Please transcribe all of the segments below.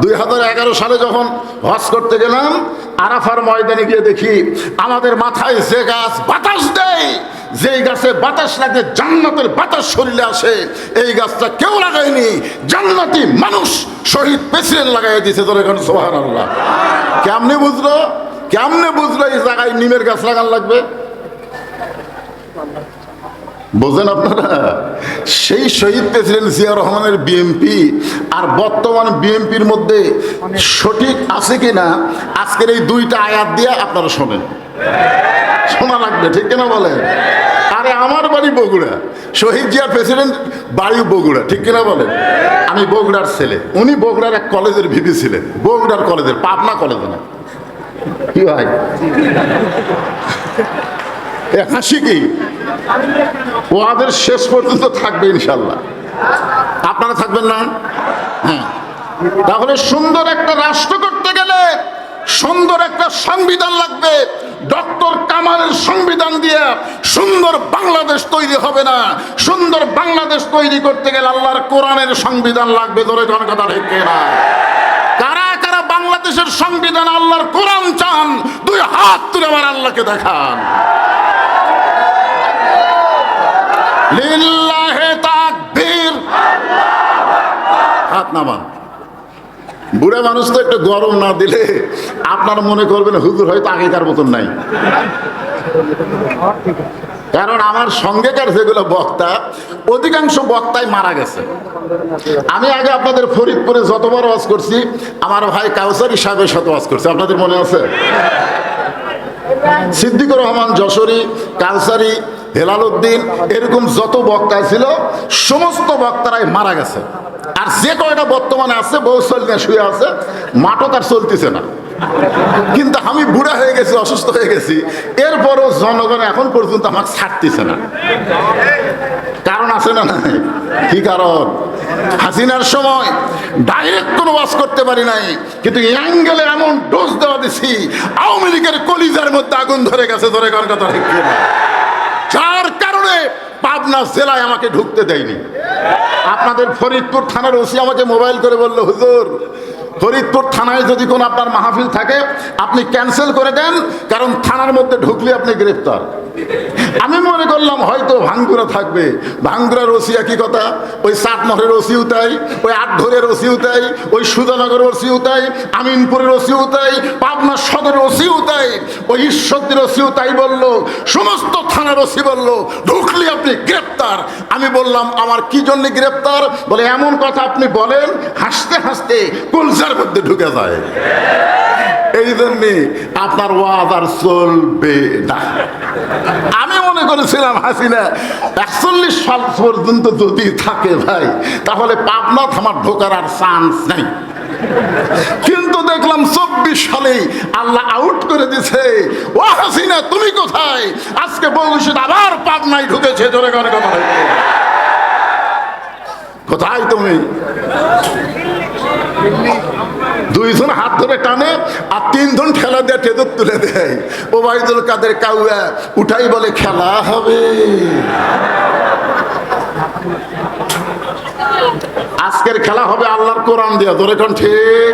2011 সালে যখন হজ করতে গেলাম, আরাফার ময়দানে গিয়ে দেখি আমাদের মাথায় যে গাছ বাতাস দেয়, যেই গাছে বাতাস লাগে জান্নাতের বাতাস শরীরে আসে, এই গাছটা কেউ লাগায়নি, জান্নাতি মানুষ শহীদ প্রেসিডেন্ট লাগাই দিয়েছে। ধরে এখন সুবহানাল্লাহ। কেমনে বুঝলো এই জায়গায় নিমের গাছ লাগান লাগবে? বোঝেন আপনারা? সেই শহীদ প্রেসিডেন্ট জিয়া রহমানের বিএনপি আর বর্তমান বিএনপির মধ্যে সঠিক আছে কিনা আজকের এই দুইটা আয়াত দিয়ে আপনারা শোনেন, শোনা লাগবে, ঠিক কিনা বলেন? আরে আমার বাড়ি বগুড়া, শহীদ জিয়া প্রেসিডেন্ট বাড়ি বগুড়া, ঠিক কিনা বলেন? আমি বগুড়ার ছেলে, উনি বগুড়ার এক কলেজের ভিপি ছিলেন, বগুড়ার কলেজের, পাবনা কলেজে না। কি ভাই হাসি কি? ওদের শেষ পর্যন্ত থাকবে ইনশাল্লাহ। আপনারা থাকবেন না? হ্যাঁ। তাহলে সুন্দর একটা রাষ্ট্র করতে গেলে সুন্দর একটা সংবিধান লাগবে। ডক্টর কামালের সংবিধান দিয়ে সুন্দর বাংলাদেশ তৈরি হবে না। সুন্দর বাংলাদেশ তৈরি করতে গেলে আল্লাহর কোরআনের সংবিধান লাগবে। ধরে কোন কথা ঠিক না? কারা কারা বাংলাদেশের সংবিধান আল্লাহর কোরআন চান? দুই হাত তুলে আমার আল্লাহকে দেখান। লিল্লাহে তাকবীর। হাত নামান। বুড়া মানুষ তো একটু গরম না দিলে আপনারা মনে করবেন হুজুর হয়তো আগেকার মতন নাই। কারণ আমার সঙ্গেকার যেগুলো বক্তা, অধিকাংশ বক্তাই মারা গেছে। আমি আগে আপনাদের ফরিদপুরে যতবার ওয়াজ করছি, আমার ভাই কাউসারি সাহেবের সাথে ওয়াজ করছি, আপনাদের মনে আছে? সিদ্দিকুর রহমান যশোরী, কাউসারি, হেলাল উদ্দিন, এরকম যত বক্তা ছিল সমস্ত বক্তারাই মারা গেছে। আর যে কয়টা বর্তমানে আছে বৌসল নিয়ে শুয়ে আছে, মাঠও তার চলতেছে না। কিন্তু আমি বুড়া হয়ে গেছি, অসুস্থ হয়ে গেছি, এরপরও জনগণ এখন পর্যন্ত আমাকে ছাড়তেছে না। কারণ আছে না নাই? কি কারণ? হাসিনার সময় ডাইরেক্ট কোনো ওয়াজ করতে পারি নাই, কিন্তু অ্যাঙ্গেলে এমন ডোজ দেওয়া দিছি, আওয়ামী লীগের কলিজার মধ্যে আগুন ধরে গেছে। ধরে কোন কথা ঠিক না? যার কারণে পাবনা জেলায় আমাকে ঢুকতে দেয়নি। আপনাদের ফরিদপুর থানার ওসি আমাকে মোবাইল করে বললো, হুজুর ফরিদপুর থানায় যদি কোনো আপনার মাহফিল থাকে আপনি ক্যান্সেল করে দেন, কারণ থানার মধ্যে ঢুকলে আপনি গ্রেফতার। আমি মনে করলাম হয়তো ভাঙ্গুরা থাকবে। ভাঙ্গুরার ওসি একই কথা, ওই চাটমোহরের ওসিও তাই, ওই আটঘরের ওসিও তাই, ওই সুজানগরের ওসিও তাই, আমিনপুরের ওসিও তাই, পাবনা সদরের ওসিও তাই, ওই ঈশ্বরদীর ওসিও তাই বললো। সমস্ত থানার ওসি বললো ঢুকলে আপনি গ্রেফতার। আমি বললাম আমার কি জন্য গ্রেফতার? বলে এমন কথা আপনি বলেন হাসতে হাসতে কলজার মধ্যে ঢুকে যায়। এই জন্যে আপনার ওয়াজ আর চলবে না। আমি মনে করেছিলাম হাসিনা 41 সাল পর্যন্ত যদি থাকে ভাই, তাহলে পাবনা থামার ঢোকার আর চান্স নাই। কিন্তু দেখলাম 24 সালেই আল্লাহ আউট করে দিছে। ও হাসিনা তুমি কোথায়? আজকে বগুড়া আবার পাবনায় ঢুকেছে। জোরে করে কথা বলতে, কোথায় তুমি? দুইজন হাত ধরে টানে আর তিনজন ঠেলা দিয়ে টেদর তুলে দেয়। ওবায়দুল কাদের কাউয়া উঠাই বলে খেলা হবে। আজকের খেলা হবে আল্লাহর কোরআন দিয়া। ধরে কোন ঠিক?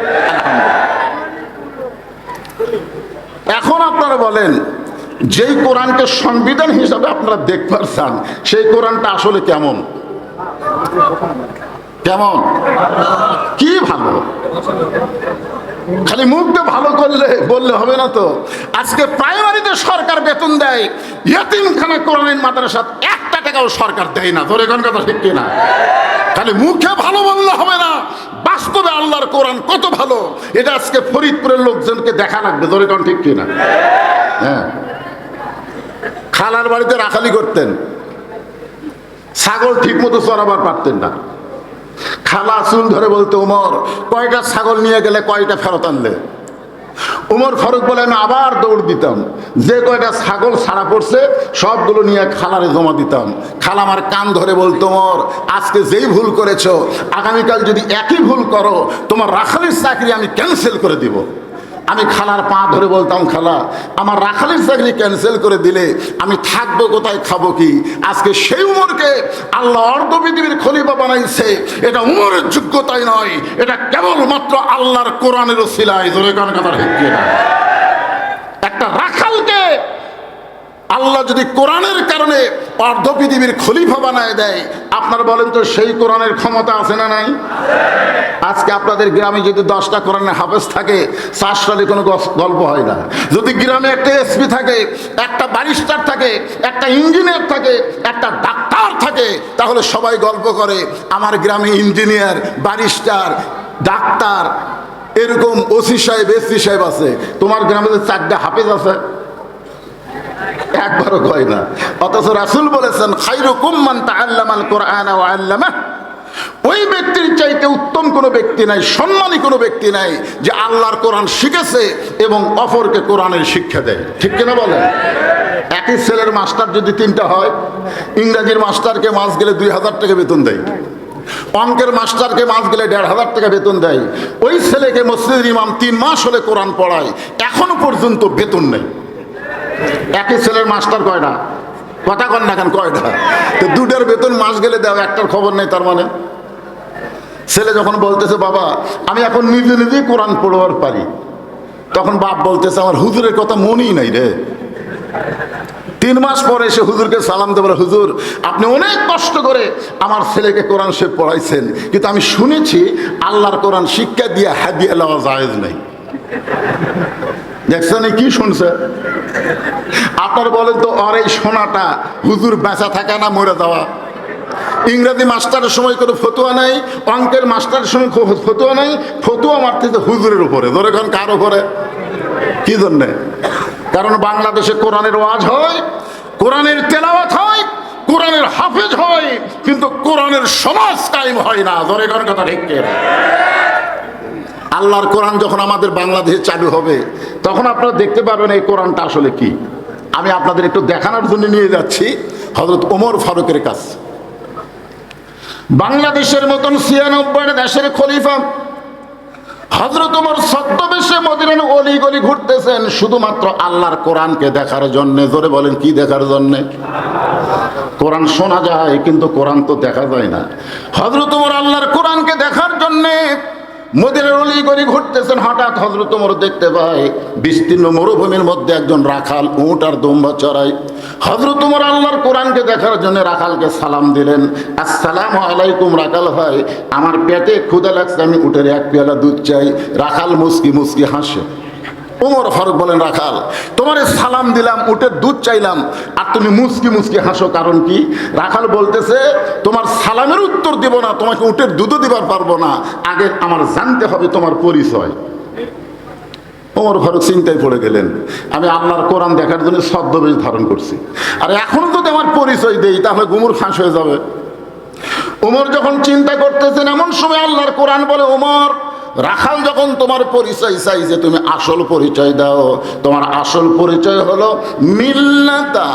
এখন আপনারা বলেন, যেই কোরআনকে সংবিধান হিসাবে আপনারা দেখতে চান, সেই কোরআনটা আসলে কেমন? কেমন? কি ভালো? খালি মুখটা ভালো করলে বললে হবে না তো। আজকে প্রাইমারিতে সরকার বেতন দেয়, ইয়েতিমখানা কোরআনের মাদ্রাসা 1 টাকাও সরকার দেয় না। ধরে কোন কথা ঠিক কিনা? খালি মুখে ভালো বললে হবে না, বাস্তবে আল্লাহর কোরআন কত ভালো এটা আজকে ফরিদপুরের লোকজনকে দেখা লাগবে। ধরে কোন ঠিক কিনা? হ্যাঁ, খালার বাড়িতে রাখালি করতেন, ছাগল ঠিক মতো চড়াবার পারতেন না। খালা চুল ধরে বলতো, ওমর কয়টা ছাগল নিয়ে গেলে কয়টা ফেরত আনলে? ওমর ফারুক বলে আমি আবার দৌড় দিতাম, যে কয়টা ছাগল ছাড়া পড়ছে সবগুলো নিয়ে খালারে জমা দিতাম। খালা আমার কান ধরে বলতো, ওমর আজকে যেই ভুল করেছো আগামীকাল যদি একই ভুল করো তোমার রাখালির চাকরি আমি ক্যান্সেল করে দিব। আমি খালার পা ধরে বলতাম, খালা আমার রাখালের চাকরি ক্যান্সেল করে দিলে আমি থাকবো কোথায়, খাবো কি? আজকে সেই উমরকে আল্লাহ অর্ধ পৃথিবীর খলিফা বানাইছে। এটা উমরের যোগ্যতাই নয়, এটা কেবলমাত্র আল্লাহর কোরআনের ওসিলায়। জোরে কান কথা ঠিক কিনা? একটা রাখালকে আল্লাহ যদি কোরআনের কারণে অর্ধ পৃথিবীর খলিফা বানায় দেয়, আপনারা বলেন তো সেই কোরআনের ক্ষমতা আছে না নাই? আজকে আপনাদের গ্রামে যদি 10টা কোরআনের হাফেজ থাকে, 4 সালে কোনো গল্প হয় না। যদি গ্রামে একটা এসপি থাকে, একটা ব্যারিস্টার থাকে, একটা ইঞ্জিনিয়ার থাকে, একটা ডাক্তার থাকে, তাহলে সবাই গল্প করে আমার গ্রামে ইঞ্জিনিয়ার, ব্যারিস্টার, ডাক্তার, এরকম ওসি সাহেব, এসপি সাহেব আছে। তোমার গ্রামে যে 4টা হাফেজ আছে, একবারও কয় না। অথচ রাসূল বলেছেন, খায়রুকুম মান তাআল্লামাল কুরআনা ওয়া আল্লামাহু। ওই ব্যক্তির চাইতে উত্তম কোনো ব্যক্তি নাই, সম্মানী কোনো ব্যক্তি নাই যে আল্লাহর কোরআন শিখেছে এবং অপরকে কোরআনের শিক্ষা দেয়। ঠিক কিনা বলেন? একই ছেলের মাস্টার যদি 3টা হয়, ইংরেজির মাস্টারকে মাস গেলে 2000 টাকা বেতন দেয়, অঙ্কের মাস্টারকে মাস গেলে 1500 টাকা বেতন দেয়। ওই ছেলেকে মসজিদের ইমাম 3 মাস হলে কোরআন পড়ায়, এখনো পর্যন্ত বেতন নেই। একই ছেলের মাস্টার কয়টা? কথা কন না কেন, কয়টা? তো 2টার বেতন মাস গেলে দেওয়া, একটার খবর নেই। তার মানে ছেলে যখন বলতেছে, বাবা আমি এখন নিজে নিজেই কোরআন পড়বার পারি, তখন বাপ বলতেছে, আমার হুজুরের কথা মনেই নাই রে। 3 মাস পরে এসে হুজুরকে সালাম দেবে, হুজুর আপনি অনেক কষ্ট করে আমার ছেলেকে কোরআন শরীফ পড়াইছেন, কিন্তু আমি শুনেছি আল্লাহর কোরআন শিক্ষা দিয়ে হাদিয়া লওয়া জায়েজ নাই। দেখছেন কি শুনছে? আপনার বলেন তো, আর এই শোনাটা হুজুর বেঁচা থাকা না মরে যাওয়া? ইংরেজি মাস্টারের সময় কোনো ফতুয়া নাই, অঙ্কের মাস্টারের সময় ফতুয়া নাই, ফতুয়া মারতেছে হুজুরের উপরে। ধরে এখন কার উপরে? কি জন্যে? কারণ বাংলাদেশে কোরআনের ওয়াজ হয়, কোরআনের তেলাওয়াত হয়, কোরআনের হাফেজ হয়, কিন্তু কোরআনের সমাজ কায়েম হয় না। ধরে এখন কথা ঠিক কিনা? আল্লাহর কোরআন যখন আমাদের বাংলাদেশে চালু হবে, তখন আপনারা দেখতে পারবেন এই কোরআনটা আসলে কি। আমি আপনাদের একটু দেখানোর জন্য নিয়ে যাচ্ছি হযরত ওমর ফারুকের কাছে। বাংলাদেশের মতন 96 দেশের খলিফা হযরত ওমর ছদ্মবেশে মদিনার অলি গলি ঘুরতেছেন শুধুমাত্র আল্লাহর কোরআনকে দেখার জন্য। জোরে বলেন, কি দেখার জন্য? কোরআন শোনা যায় কিন্তু কোরআন তো দেখা যায় না। হযরত ওমর আল্লাহর কোরআনকে দেখার জন্যে মদিনার অলি গলি ঘুরতেছেন। হঠাৎ হযরত ওমর দেখতে পায় বিস্তীর্ণ মরুভূমির মধ্যে একজন রাখাল উট আর দুম্বা চড়ায়। হযরত ওমর আল্লাহর কোরআনকে দেখার জন্য রাখালকে সালাম দিলেন, আসসালামু আলাইকুম রাখাল ভাই, আমার পেটে ক্ষুধা লাগছে, আমি উটের 1 পেয়ালা দুধ চাই। রাখাল মুস্কি মুস্কি হাসে। ওমর ফারুক বলেন, রাখাল তোমারে সালাম দিলাম, উটের দুধ চাইলাম, আর তুমি মুস্কি মুস্কি হাসো, কারণ কি? রাখাল বলতেছে, তোমার সালামের উত্তর দিব না, তোমাকে উটের দুধও দিবার পারবো না, আগে আমার জানতে হবে তোমার পরিচয়। ওমর ফারুক চিন্তায় পড়ে গেলেন, আমি আল্লাহর কোরআন দেখার জন্য ছদ্মবেশ ধারণ করছি, আর এখনো যদি আমার পরিচয় দেই তাহলে গুমুর ফাঁস হয়ে যাবে। ওমর যখন চিন্তা করতেছেন, এমন সময় আল্লাহর কোরআন বলে, ওমর রাখাল যখন তোমার পরিচয় চাই যে তুমি আসল পরিচয় দাও, তোমার আসল পরিচয় হলো মিল্লাতা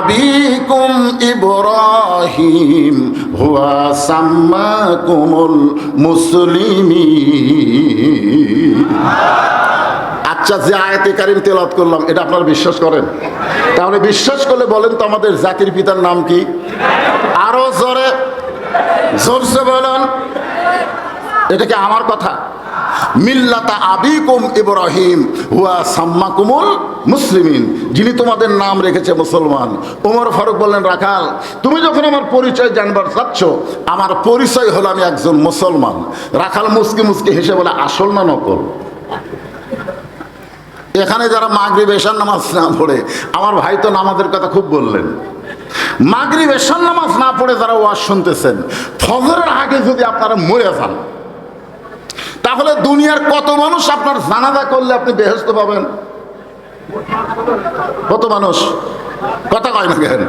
আবিকুম ইব্রাহিম হুয়া সাম্মাকুমুল মুসলিমিন। আচ্ছা, যে আয়াতে কারিম তেলাওয়াত করলাম এটা আপনারা বিশ্বাস করেন? তাহলে বিশ্বাস করলে বলেন তো আমাদের জাতির পিতার নাম কি? আরো জোরে জোরসে বলেন। এটা কি আমার কথা? মিল্লাতা আবিকুম ইব্রাহিম হুয়া সাম্মাকুমুল মুসলিমিন, যিনি তোমাদের নাম রেখেছে মুসলমান। ওমর ফারুক বললেন, রাখাল তুমি যখন আমার পরিচয় জানবার চাচ্ছ, আমার পরিচয় হলো আমি একজন মুসলমান। রাখাল মুস্কি মুস্কি হেসে বলে, আসল না নকল? এখানে যারা মাগরিব এশার নামাজ না পড়ে, আমার ভাই তো নামাজের কথা খুব বললেন, মাগরিব এশার নামাজ না পড়ে যারা ওয়াজ শুনতেছেন, ফজরের আগে যদি আপনারা মরে যান, তাহলে দুনিয়ার কত মানুষ আপনার জানাজা করলে আপনি বেহেশত পাবেন? কত মানুষ? কথা কয় না কেন?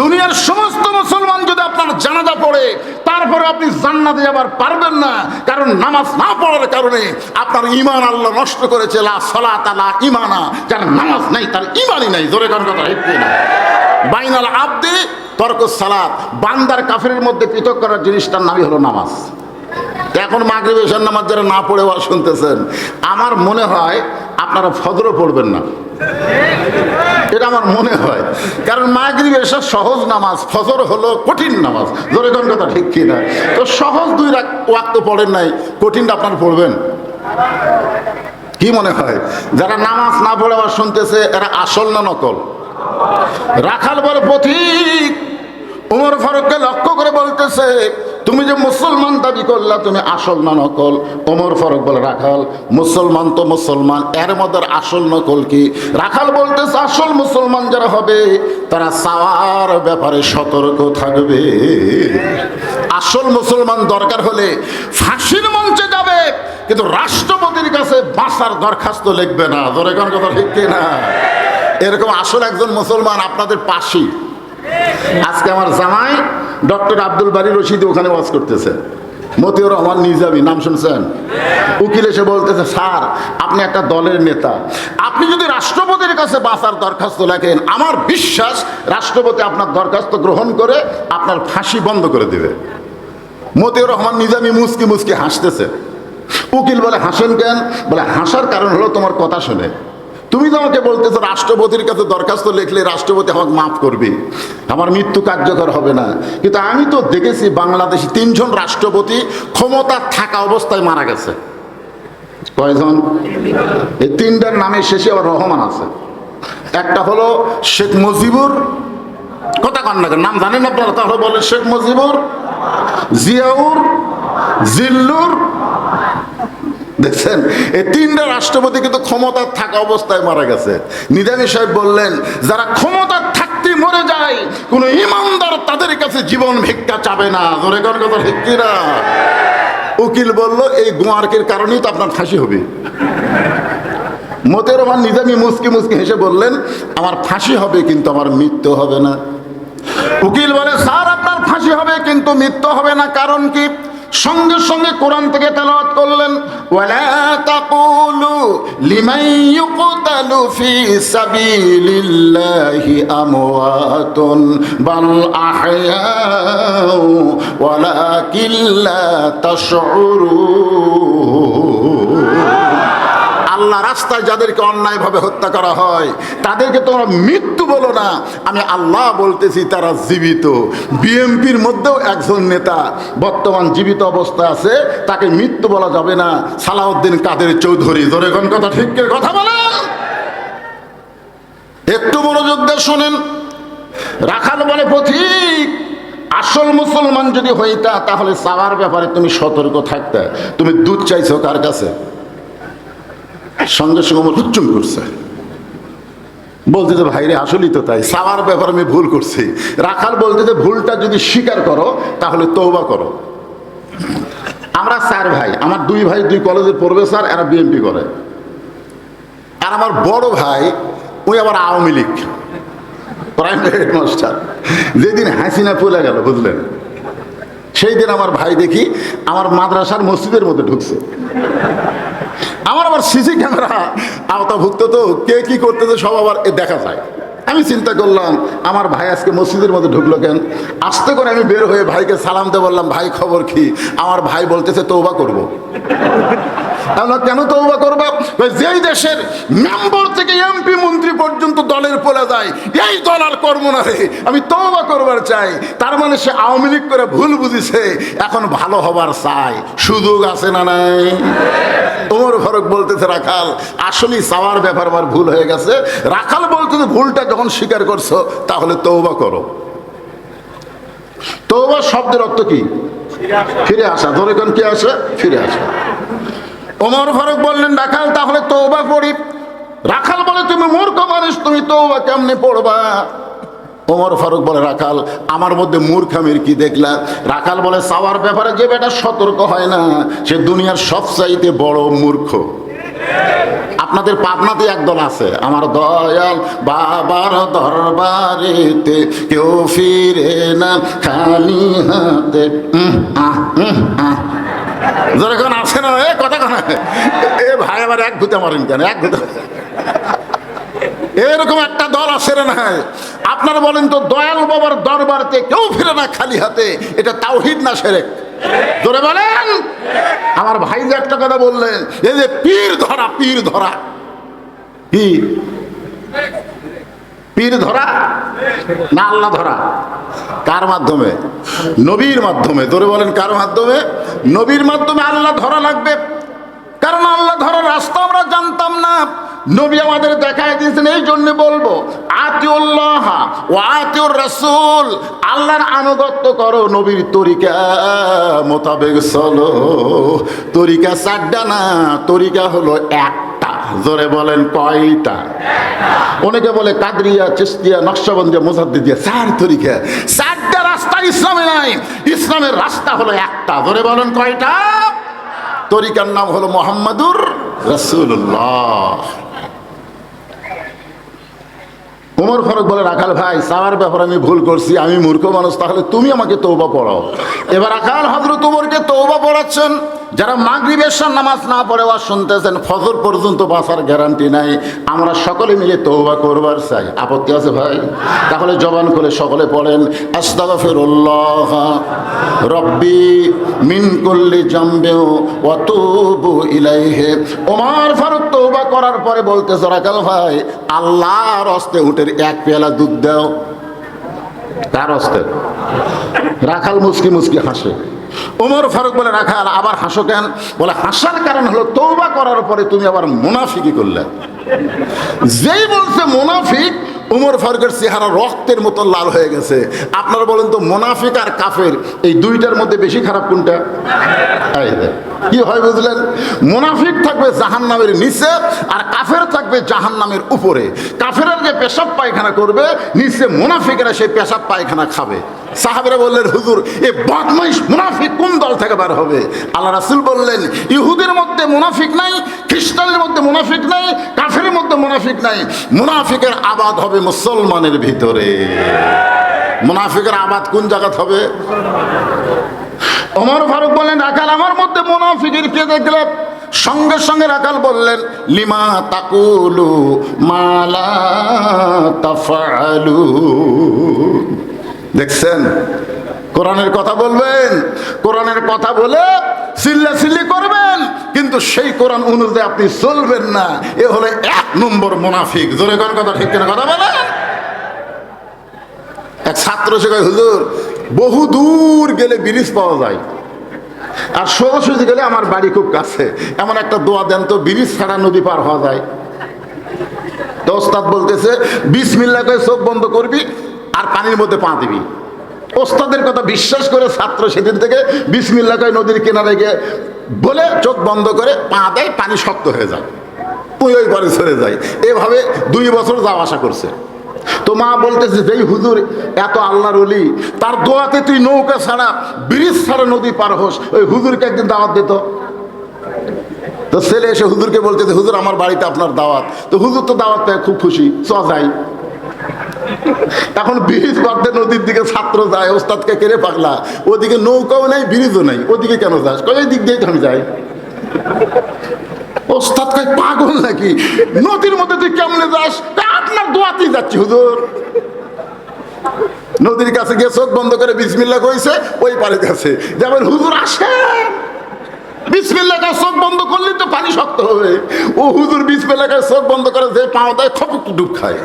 দুনিয়ার সমস্ত মুসলমান যদি আপনার জানাজা পড়ে, তারপরে আপনি জান্নাতে যাবার পারবেন না, কারণ নামাজ না পড়ার কারণে আপনার ঈমান আল্লাহ নষ্ট করেছে। লা সালাতা লা ঈমানা, যার নামাজ নাই তার ঈমানই নাই। জোরে কার কথা হচ্ছে না? বাইনাল আবদি তরকুস সালাত, বান্দার কাফেরের মধ্যে পৃথক করার জিনিসটার নামই হলো নামাজ। এখন মাগরিব এশার নামাজ যারা না পড়ে ওয়াজ শুনতেছেন, আমার মনে হয় আপনারা ফজরও পড়বেন না, এটা আমার মনে হয়। কারণ মাগরিব এসা সহজ নামাজ, ফজর হলো কঠিন নামাজ। ধরে কোন কথা ঠিক কিনা? তো সহজ 2 ওয়াক্ত পড়েন নাই, কঠিনটা আপনারা পড়বেন? কি মনে হয় যারা নামাজ না পড়ে আবার শুনতেছে এরা আসল না নকল? রাখাল বড় পথিক ওমর ফারুককে লক্ষ্য করে বলতেছে, তুমি যে মুসলমান দাবি করলা, তুমি আসল না নকল? ওমর ফারুক বলে, রাখাল মুসলমান তো মুসলমান, এর মধ্যে আসল নকল কি? রাখাল বলতেছে, আসল মুসলমান যারা হবে তারা চাওয়ার ব্যাপারে সতর্ক থাকবে। আসল মুসলমান দরকার হলে ফাঁসির মঞ্চে যাবে, কিন্তু রাষ্ট্রপতির কাছে বাঁচার দরখাস্ত লিখবে না। ধরে কোন কথা ঠিক কিনা? এরকম আসল একজন মুসলমান আপনাদের পাশেই। আজকে আমার জামাই ডক্টর আব্দুল বারী রশিদি ওখানে ওয়াজ করতেছে, মতিউর রহমান নিজামী, নাম শুনছেন? উকিল এসে বলতেছে, স্যার আপনি একটা দলের নেতা, আপনি যদি রাষ্ট্রপতির কাছে বাঁচার দরখাস্ত লেখেন, আমার বিশ্বাস রাষ্ট্রপতি আপনার দরখাস্ত গ্রহণ করে আপনার ফাঁসি বন্ধ করে দেবে। মতিউর রহমান নিজামী মুচকি মুচকি হাসতেছে। উকিল বলে, হাসেন কেন? বলে, হাসার কারণ হলো তোমার কথা শুনে। তুমি তো আমাকে বলতেছো রাষ্ট্রপতির কাছে দরখাস্ত লিখলে রাষ্ট্রপতি আমাকে মাফ করবে, আমার মৃত্যু কার্যকর হবে না। কিন্তু আমি তো দেখেছি বাংলাদেশে 3 জন রাষ্ট্রপতি ক্ষমতা থাকা অবস্থায় মারা গেছে। কয়জন? এই 3টার নামের শেষে আবার রহমান আছে। একটা হলো শেখ মুজিবুর, কথা কন না, নাম জানেন আপনারা? তাহলে বলে শেখ মুজিবুর, জিয়াউর, জিল্লুর। দেখছেন, এই 3টা রাষ্ট্রপতি কিন্তু ক্ষমতা থাকা অবস্থায় মারা গেছে। নিজামী সাহেব বললেন, যারা ক্ষমতা থাকতে মরে যায় কোন ইমানদার তাদের কাছে জীবন ভিক্ষা চাবে না। ধরে কোন কথা ঠিক কিনা? উকিল বলল, এই গোয়ার্কের কারণেই তো আপনার ফাঁসি হবে। মতিউর রহমান নিজামী মুচকি মুচকি হেসে বললেন, আমার ফাঁসি হবে কিন্তু আমার মৃত্যু হবে না। উকিল বলে, স্যার আপনার ফাঁসি হবে কিন্তু মৃত্যু হবে না, কারণ কি? সঙ্গে সঙ্গে কোরআন থেকে তেলাওয়াত করলেন, ওয়ালা তাকুলু লিমান ইউকতালু ফি সাবিলিল্লাহি আমওয়াতুন বাল আহয়াউ ওয়ালাকিন লা তাশউরুন। আল্লাহ রাস্তায় যাদেরকে অন্যায়ভাবে হত্যা করা হয় তাদেরকে তোমরা মৃত্যু বলো না, আমি আল্লাহ বলতেছি তারা জীবিত। বিএনপির মধ্যেও একজন নেতা বর্তমান জীবিত অবস্থায় আছে, তাকে মৃত্যু বলা যাবে না, সালাউদ্দিন কাদের চৌধুরী। ধরে কোন কথা ঠিক কথা বলেন? একটু মনোযোগ দিয়ে শোনেন। রাখাল বলে, পথিক আসল মুসলমান যদি হইতা তাহলে চাওয়ার ব্যাপারে তুমি সতর্ক থাকতে। তুমি দুধ চাইছো কার কাছে? সঙ্গে সঙ্গে আমার হুচ্চুম করছে, বলতে যে ভাইরে আসলেই তো তাই, চাওয়ার ব্যাপারে আমি ভুল করছি। রাখাল বলতে যে ভুলটা যদি স্বীকার করো তাহলে তওবা করো। আমরা 4 ভাই, আমার 2 ভাই 2 কলেজে পড়বে স্যার, এরা বিএনপি করে। আর আমার বড় ভাই ওই আবার আওয়ামী লীগ, প্রাইমারি হেডমাস্টার। যেদিন হাসিনা চলে গেল বুঝলেন, সেই দিন আমার ভাই দেখি আমার মাদ্রাসার মসজিদের মধ্যে ঢুকছে। আমার আবার সিসি ক্যামেরা আওতাভুক্ত, তো কে কি করতেছে সব আবার দেখা যায়। আমি চিন্তা করলাম আমার ভাই আজকে মসজিদের মধ্যে ঢুকলো কেন? আস্তে করে আমি বের হয়ে ভাইকে সালাম দিয়ে বললাম, ভাই খবর কি? আমার ভাই বলতেছে তওবা করব। আমরা কেন তওবা করবা? যেই দেশের মেম্বার থেকে এমপি মন্ত্রী পর্যন্ত দলের পলে যায়, এই দল আর কর্ম না রে, আমি তওবা করবার চাই। তার মানে সে আওয়ামী লীগ করে ভুল বুঝিছে, এখন ভালো হবার চাই। সুযোগ আছে না নাই? ওমর ফারুক বলতেছে, রাখাল আসলেই চাওয়ার ব্যাপার আমার ভুল হয়ে গেছে। রাখাল বলতেছে, ভুলটা যখন স্বীকার করছো তাহলে তওবা করো। তওবা শব্দের অর্থ কি? ফিরে আসা। ধরে কোন কি আসে? ফিরে আসা। ওমর ফারুক বললেন, রাখাল তাহলে তওবা পড়ি। রাখাল বলে, তুমি মূর্খ মানুষ, তুমি তওবা কেমনে পড়বা? ওমর ফারুক বলে, রাখাল আমার মধ্যে মূর্খামির কি দেখলা? রাখাল বলে, চাওয়ার ব্যাপারে যে বেটা সতর্ক হয় না সে দুনিয়ার সবচাইতে বড় মূর্খ। আপনাদের পাবনাতে একদল আছে, আমার দয়াল বাবার দরবারেতে কেউ ফিরে না খালি হাতে। যখন আসে না এ কথা কেন? এ ভাই আমার এক ঘুতে মারেন কেন? এক ঘুতে এরকম একটা দল আছে রে না? আপনারা বলেন তো, দয়াল বাবার দরবারতে কেউ ফিরে না খালি হাতে, এটা তাওহীদ না শিরক? জোরে বলেন। আমার ভাই যে একটা কথা বললেন, এই যে পীর ধরা, পীর ধরা, কি পীর ধরা না আল্লাহ ধরা? কার মাধ্যমে? নবীর মাধ্যমে। ধরে বলেন কার মাধ্যমে? নবীর মাধ্যমে আল্লাহ ধরা লাগবে। কারণ আল্লাহ ধরার রাস্তা আমরা জানতাম না, নবী আমাদের দেখায় দিয়েছেন। এই জন্য বলবো আতিউল্লাহ ও আতিউর রাসূল, আল্লাহর আনুগত্য করো, নবীর তরিকা মোতাবেক চলো। তরিকা চারটা না, তরিকা হলো একটা। জোরে বলেন কয়টা? অনেকে বলে কাদরিয়া, চিশতিয়া, নকশবন্দিয়া, মুজাদ্দিদিয়া, চার তরিকা, চারটা রাস্তা ইসলামে নাই। ইসলামের রাস্তা হলো একটা। জোরে বলেন কয়টা? তরিকার নাম হলো মুহাম্মাদুর রাসূলুল্লাহ। ওমর ফারুক বলে রাখাল ভাই, চাওয়ার ব্যাপারে আমি ভুল করছি, আমি মূর্খ মানুষ, তাহলে তুমি আমাকে তওবা পড়াও। এবার রাখাল হযরত ওমরকে তওবা পড়াচ্ছেন। যারা মাগরিব এশার নামাজ না পড়ে ওয়াজ শুনতেছেন, ফজর পর্যন্ত বাঁচার গ্যারান্টি নাই, আমরা সকলে মিলে তওবা করবার চাই। আপত্তি আছে ভাই? তাহলে জবান করে সকলে পড়েন আস্তাগফিরুল্লাহ রব্বি মিন কুল্লি জামবি ওয়া তুবু ইলাইহি। ওমর ফারুক তওবা করার পরে বলতেছে, রাখাল ভাই, আল্লাহর হস্তে উটের এক পেয়ালা দুধ দাও। কার হস্তে? রাখাল মুচকি মুচকি হাসে। ওমর ফারুক বলে, রাখাল আবার হাসো কেন? বলে, হাসার কারণ হলো তওবা করার পরে তুমি আবার মুনাফিকি করলে। যেই বলছে মুনাফিক, ওমর ফারুকের চেহারা রক্তের মতো লাল হয়ে গেছে। আপনারা বলেন তো, মুনাফিক আর কাফের এই দুইটার মধ্যে বেশি খারাপ কোনটা? কি হয় বুঝলেন? মুনাফিক থাকবে জাহান্নামের নিচে আর কাফের থাকবে জাহান্নামের উপরে। কাফেরের যে পেশাব পায়খানা করবে নিচে, মুনাফিকেরা সেই পেশাব পায়খানা খাবে। সাহাবেরা বললেন, হুজুর এ বদমাইশ মুনাফিক কোন দল থেকে বার হবে? আল্লাহ রাসূল বললেন, ইহুদের মধ্যে মুনাফিক নাই, খ্রিস্টানের মধ্যে মুনাফিক নাই, কাফেরের মধ্যে মুনাফিক নাই। মুনাফিকের আবাদ হবে মুসলমানের ভিতরে। মুনাফিকের আবাদ কোন জায়গাতে হবে? ওমর ফারুক বললেন, রাখাল আমার মধ্যে মুনাফিকের কে দেখলে? সঙ্গে সঙ্গে রাখাল বললেন, লিমা তাকুলু মা লা তাফআলু। দেখছেন, কোরআনের কথা বলবেন, কোরআনের কথা বলে চিল্লাচিল্লি করবেন, কিন্তু সেই কোরআন অনুযায়ী আপনি চলবেন না। এ হলো এক নম্বর মুনাফিক। জোরে কোন কথা ঠিক কিনা কথা বলেন? এক ছাত্র শেখায়, হুজুর বহু দূর গেলে ব্রিজ পাওয়া যায়, আর সোজাসুজি গেলে আমার বাড়ি খুব কাছে, এমন একটা দোয়া দেন তো, ব্রিজ ছাড়া নদী পার হওয়া যায়। তো ওস্তাদ বলতেছে, বিসমিল্লাহ করে চোখ বন্ধ করবি আর পানির মধ্যে পা দিবি। ওস্তাদের কথা বিশ্বাস করে ছাত্র সেদিন থেকে বিসমিল্লাহ করে নদীর কিনারে গিয়ে বলে চোখ বন্ধ করে পা দেয়, পানি শক্ত হয়ে যায়, তুই ওই পরে সরে যায়। এভাবে 2 বছর যাওয়া আসা করছে। তো মা বলতেছে, যেই হুজুর এত আল্লাহর ওলি, তার দোয়াতে তুই নৌকা ছাড়া ব্রিজ ছাড়া নদী পার হোস, ওই হুজুরকে একদিন দাওয়াত দিত। তো ছেলে এসে হুজুরকে বলতেছে, হুজুর আমার বাড়িতে আপনার দাওয়াত। তো হুজুর তো দাওয়াত পেয়ে খুব খুশি, চ যাই। এখন ব্রিজ বাঁধতে নদীর দিকে ছাত্র যায়, ওস্তাদকে কেড়ে পাগলা, ওদিকে নৌকাও নাই ব্রিজও নাই, ওদিকে কেন যাস? কই দিক দিয়ে আমি যাই। ওস্তাদ কয়, পাগল নাকি, নদীর মধ্যে তুই কেমনে যাস? আপনার দোয়াতেই যাচ্ছি হুজুর। নদীর কাছে গিয়ে চোখ বন্ধ করে বিসমিল্লাহ কইছে, ওই পারে গেছে, যেমন হুজুর আসেন। বিসমিল্লাহ করে চোখ বন্ধ করলে তো পানি শক্ত হবে। ও হুজুর বিসমিল্লাহ করে চোখ বন্ধ করে যে পাও দেয়, খপক ডুব খায়।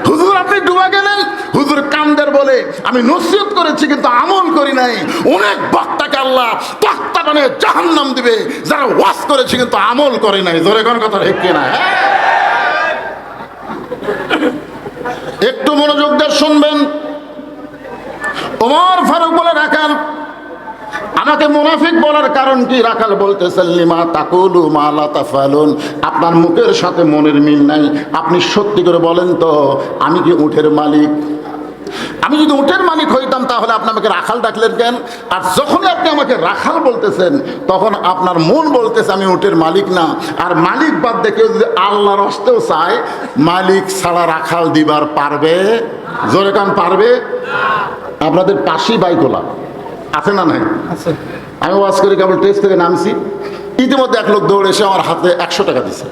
হুজুর আপনি ডুবা গেলেন? হুজুর কামদের বলে, আমি নসিহত করেছি কিন্তু আমল করি নাই। অনেক বক্তাকে আল্লাহ তক্তা বানিয়ে জাহান্নাম দিবে, যারা ওয়াজ করেছে কিন্তু আমল করে নাই। জোরে কোন কথা ঠিক কিনা? একটু মনোযোগ দিয়ে শুনবেন। ওমর ফারুক বলে, রাখাল আমাকে মুনাফিক বলার কারণ কি? রাখাল বলতেছেন, লিমা তাকুলু মা লা তাফআলুন, আপনার মুখের সাথে মনের মিল নাই। আপনি সত্যি করে বলেন তো, আমি কি উটের মালিক? আমি যদি উটের মালিক হইতাম তাহলে আপনি আমাকে রাখাল ডাকলেন কেন? আর যখনই আপনি আমাকে রাখাল বলতেছেন, তখন আপনার মন বলতেছে আমি উটের মালিক না। আর মালিক বাদ দিয়ে কেউ যদি আল্লাহর হস্তেও চায়, মালিক ছাড়া রাখাল দিবার পারবে? জোরে কান পারবে? আপনাদের পাশেই বাইকোলা আছে না? নাই? আমি ওয়াজ করি, কেবল টেস্ট থেকে নামছি, ইতিমধ্যে এক লোক দৌড়ে এসে আমার হাতে 100 টাকা দিছে।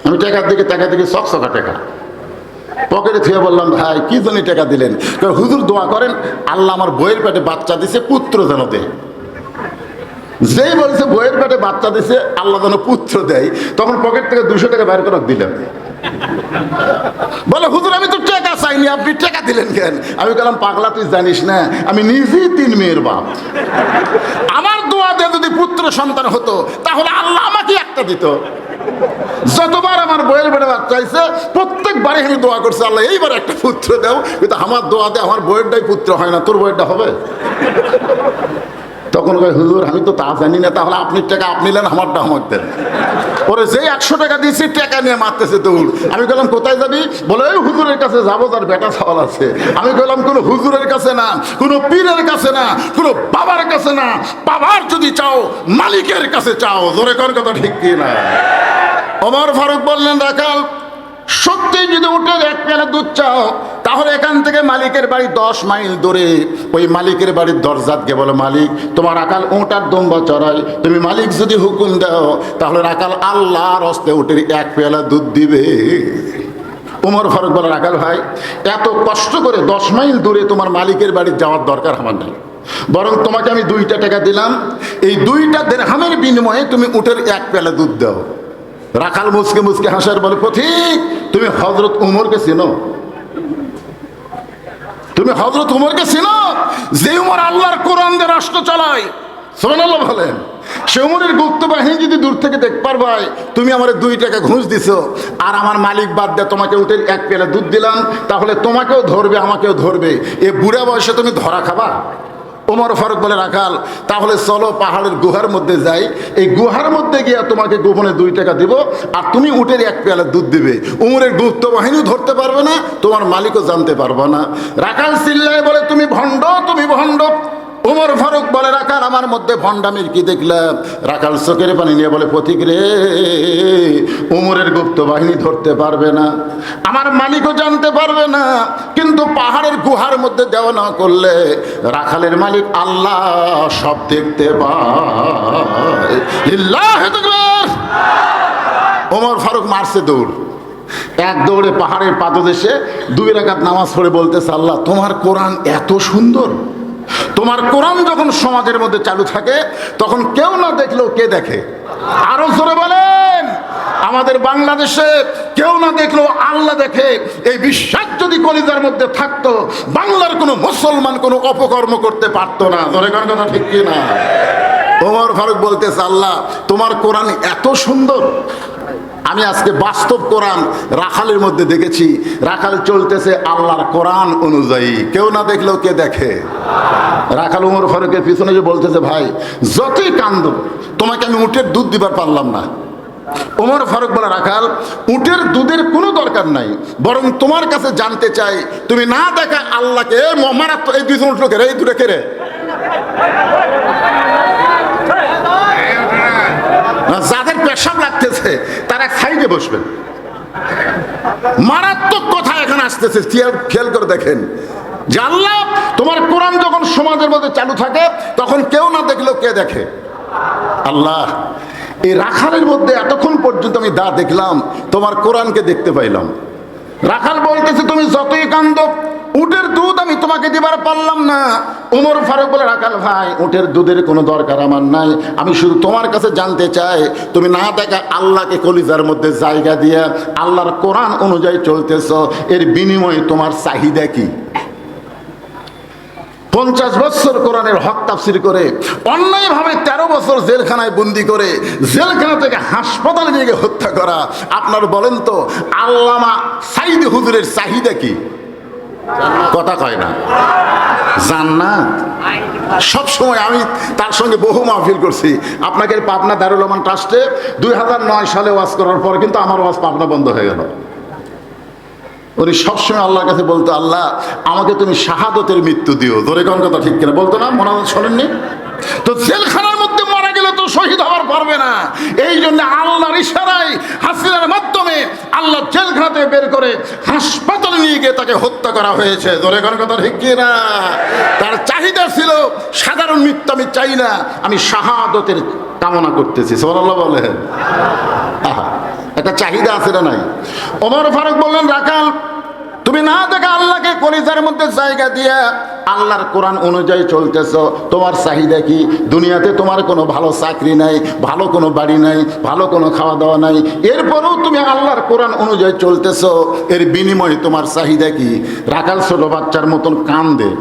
আমি টাকার দিকে চকচকা টাকা পকেটে থুয়ে বললাম, ভাই কি জন্য টাকা দিলেন? হুজুর দোয়া করেন আল্লাহ আমার বইয়ের পেটে বাচ্চা দিছে, পুত্র যেন দেয়। যেই বলছে বইয়ের পেটে বাচ্চা দিছে আল্লাহ যেন পুত্র দেয়, তখন পকেট থেকে 200 টাকা বাইর করে দিলেন। বলে হুজুর আমি তো টাকা চাইনি, আপনি টাকা দিলেন কেন? আমি বললাম পাগলা তুই জানিস না আমি নিজেই 3 মেয়ের বাপ। আমার দোয়া দিয়ে যদি পুত্র সন্তান হতো তাহলে আল্লাহ আমাকে একটা দিত। যতবার আমার বইয়ের বেড়ে বাচ্চা চাইছে প্রত্যেকবারে আমি দোয়া করছি আল্লাহ এইবার একটা পুত্র দাও, কিন্তু আমার দোয়াতে আমার বইয়েরটাই পুত্র হয় না, তোর বইয়েরটা হবে? তখন কয় হুজুর আমি তো তা জানি না, তাহলে আপনি টাকা আপনি নেন, আমারটা আমাকে দেন। ওরে যেই 100 টাকা দিয়েছি টাকা নিয়ে মারতেছে দৌড়। আমি বললাম কোথায় যাবি? বলে ওই হুজুরের কাছে যাবো, তার বেটা সওয়াল আছে। আমি বললাম কোনো হুজুরের কাছে না, কোনো পীরের কাছে না, কোনো বাবার কাছে না, বাবার যদি চাও মালিকের কাছে চাও। জোরে কোন কথা ঠিক কি না? ওমর ফারুক বললেন রাখাল সত্যি যদি উটের 1 পেয়ালা দুধ চাও তাহলে এখান থেকে মালিকের বাড়ি 10 মাইল দূরে ওই মালিকের বাড়ির দরজাত গিয়ে বলো মালিক তোমার রাখাল উটার দম্বা চড়াই, তুমি মালিক যদি হুকুম দাও তাহলে রাখাল আল্লাহর হস্তে উটের 1 পেয়ালা দুধ দিবে। ওমর ফারুক বলে রাখাল ভাই এত কষ্ট করে 10 মাইল দূরে তোমার মালিকের বাড়ি যাওয়ার দরকার আমার নেই, বরং তোমাকে আমি 2টা টাকা দিলাম, এই 2টা দিরহামের বিনিময়ে তুমি উটের 1 পেয়ালা দুধ দাও। রাখাল মুসকে মুসকে হাসার বলে পথিক তুমি হযরত উমরকে চিনো? তুমি হযরত উমরকে চিনো? যে উমর আল্লাহর কোরআন দিয়ে রাষ্ট্র চালায়, সুবহানাল্লাহ বলেন। সে উমরের গুপ্ত বাহিনী যদি দূর থেকে দেখ পারবাই তুমি আমার 2 টাকা ঘুষ দিছো আর আমার মালিক বাদ দিয়ে তোমাকে উটের 1 পেয়ালা দুধ দিলাম, তাহলে তোমাকেও ধরবে আমাকেও ধরবে, এ বুড়া বয়সে তুমি ধরা খাবা? ওমর ফারুক বলে রাখাল তাহলে চলো পাহাড়ের গুহার মধ্যে যাই, এই গুহার মধ্যে গিয়ে তোমাকে গোপনে 2 টাকা দিব আর তুমি উটের 1 পেয়ালা দুধ দিবে, উমরের গুপ্ত বাহিনীও ধরতে পারবে না, তোমার মালিকও জানতে পারবে না। রাখাল চিল্লায় বলে তুমি ভণ্ড, তুমি ভণ্ড। ওমর ফারুক বলে রাখাল আমার মধ্যে ভণ্ডামির কি দেখলাম? রাখাল চোখের পানি নিয়ে বলে পথিক রে উমরের গুপ্ত বাহিনী ধরতে পারবে না, আমার মালিকও জানতে পারবে না, কিন্তু পাহাড়ের গুহার মধ্যে দেওয়া না করলে রাখালের মালিক আল্লাহ সব দেখতে পায়। লিল্লাহি তাকবীর। ওমর ফারুক মারছে দৌড়, 1 দৌড়ে পাহাড়ের পাদদেশে 2 রাকাত নামাজ পড়ে বলতেছে আল্লাহ তোমার কোরআন এত সুন্দর, তোমার কোরআন যখন সমাজের মধ্যে চালু থাকে তখন কেউ না দেখলেও কে দেখে? আরো জোরে বলেন। আমাদের বাংলাদেশে কেউ না দেখলেও আল্লাহ দেখে, এই বিশ্বাস যদি কলিজার মধ্যে থাকতো বাংলার কোনো মুসলমান কোনো অপকর্ম করতে পারতো না। জোরে কোন কথা ঠিক কি না? ওমর ফারুক বলতেছে আল্লাহ তোমার কোরআন এত সুন্দর। আমি আজকে বাস্তব কোরআন রাখালের মধ্যে দেখেছি, রাখাল চলতেছে আল্লাহর কোরআন অনুযায়ী, কেউ না দেখলেও কে দেখে? রাখাল ওমর ফারুকের পিছনে যে বলতেছে ভাই যতই কান্দ তোমাকে আমি উটের দুধ দিবার পারলাম না। ওমর ফারুক বলে রাখাল উটের দুধের কোনো দরকার নাই, বরং তোমার কাছে জানতে চাই তুমি না দেখা আল্লাহকে মারাত্মক। এই 2জন উঠলো কেরে? এই 2টা কেরে? যাদের পেশাব লাগতেছে তারা সাইডে বসবেন। মারাত্মক কথা এখানে আসতেছে, খেয়াল করে দেখেন যে আল্লাহ তোমার কোরআন যখন সমাজের মধ্যে চালু থাকে তখন কেউ না দেখলেও কে দেখে? আল্লাহ। এই রাখালের মধ্যে এতক্ষণ পর্যন্ত আমি দা দেখলাম, তোমার কোরআনকে দেখতে পাইলাম। রাখাল বলতেছে তুমি যতই কান্দ উটের দুধ আমি তোমাকে দিবার পারলাম না। ওমর ফারুক বলে রাখাল ভাই উটের দুধের কোনো দরকার আমার নাই, আমি শুধু তোমার কাছে জানতে চাই তুমি না দেখা আল্লাহকে কলিজার মধ্যে জায়গা দিয়ে আল্লাহর কোরআন অনুযায়ী চলতেছ, এর বিনিময়ে তোমার চাহিদা কি? 50 বছর কোরআনের হক তাফসীর করে অন্যায়ভাবে 13 বছর জেলখানায় বন্দি করে জেলখানা থেকে হাসপাতালে নিয়ে গিয়ে হত্যা করা, আপনার বলেন তো আল্লামা সাইদ হুজুরের চাহিদা কি? কথা কয় না। জান্নাত। সব সময় আমি তার সঙ্গে বহু মাহফিল করছি। আপনাকে পাবনা দারুল আমান ট্রাস্টে 2009 সালে ওয়াজ করার পর কিন্তু আমার ওয়াজ পাবনা বন্ধ হয়ে গেল। উনি সবসময় আল্লাহর কাছে বলতো আল্লাহ আমাকে তুমি শাহাদতের মৃত্যু দিও। ধরে কোন কথা ঠিক কিনা বলতো না? মনে শোনেননি তো? জেলখানার মধ্যে মারা গেলে তো শহীদ হওয়ার পারবে না, এই জন্য আল্লাহর ইশারায় হাসিনার মাধ্যমে আল্লাহ জেলখানাতে বের করে হাসপাতালে নিয়ে গিয়ে তাকে হত্যা করা হয়েছে। ধরে কোন কথা ঠিক কিনা? তার চাহিদা ছিল সাধারণ মৃত্যু আমি চাই না, আমি শাহাদতের কামনা করতেছি। সুবহানাল্লাহ বলেন। আহা, একটা চাহিদা আছে না নাই? ওমর ফারুক বললেন রাখাল তুমি না দেখা আল্লাহকে কলিজার মধ্যে জায়গা দিয়া আল্লাহর কোরআন অনুযায়ী চলতেছ, তোমার চাহিদা কি? দুনিয়াতে তোমার কোনো ভালো চাকরি নাই, ভালো কোনো বাড়ি নাই, ভালো কোনো খাওয়া দাওয়া নাই, এরপরেও তুমি আল্লাহর কোরআন অনুযায়ী চলতেছ, এর বিনিময়ে তোমার চাহিদা কি? রাখাল ছোট বাচ্চার মতন কান্দে।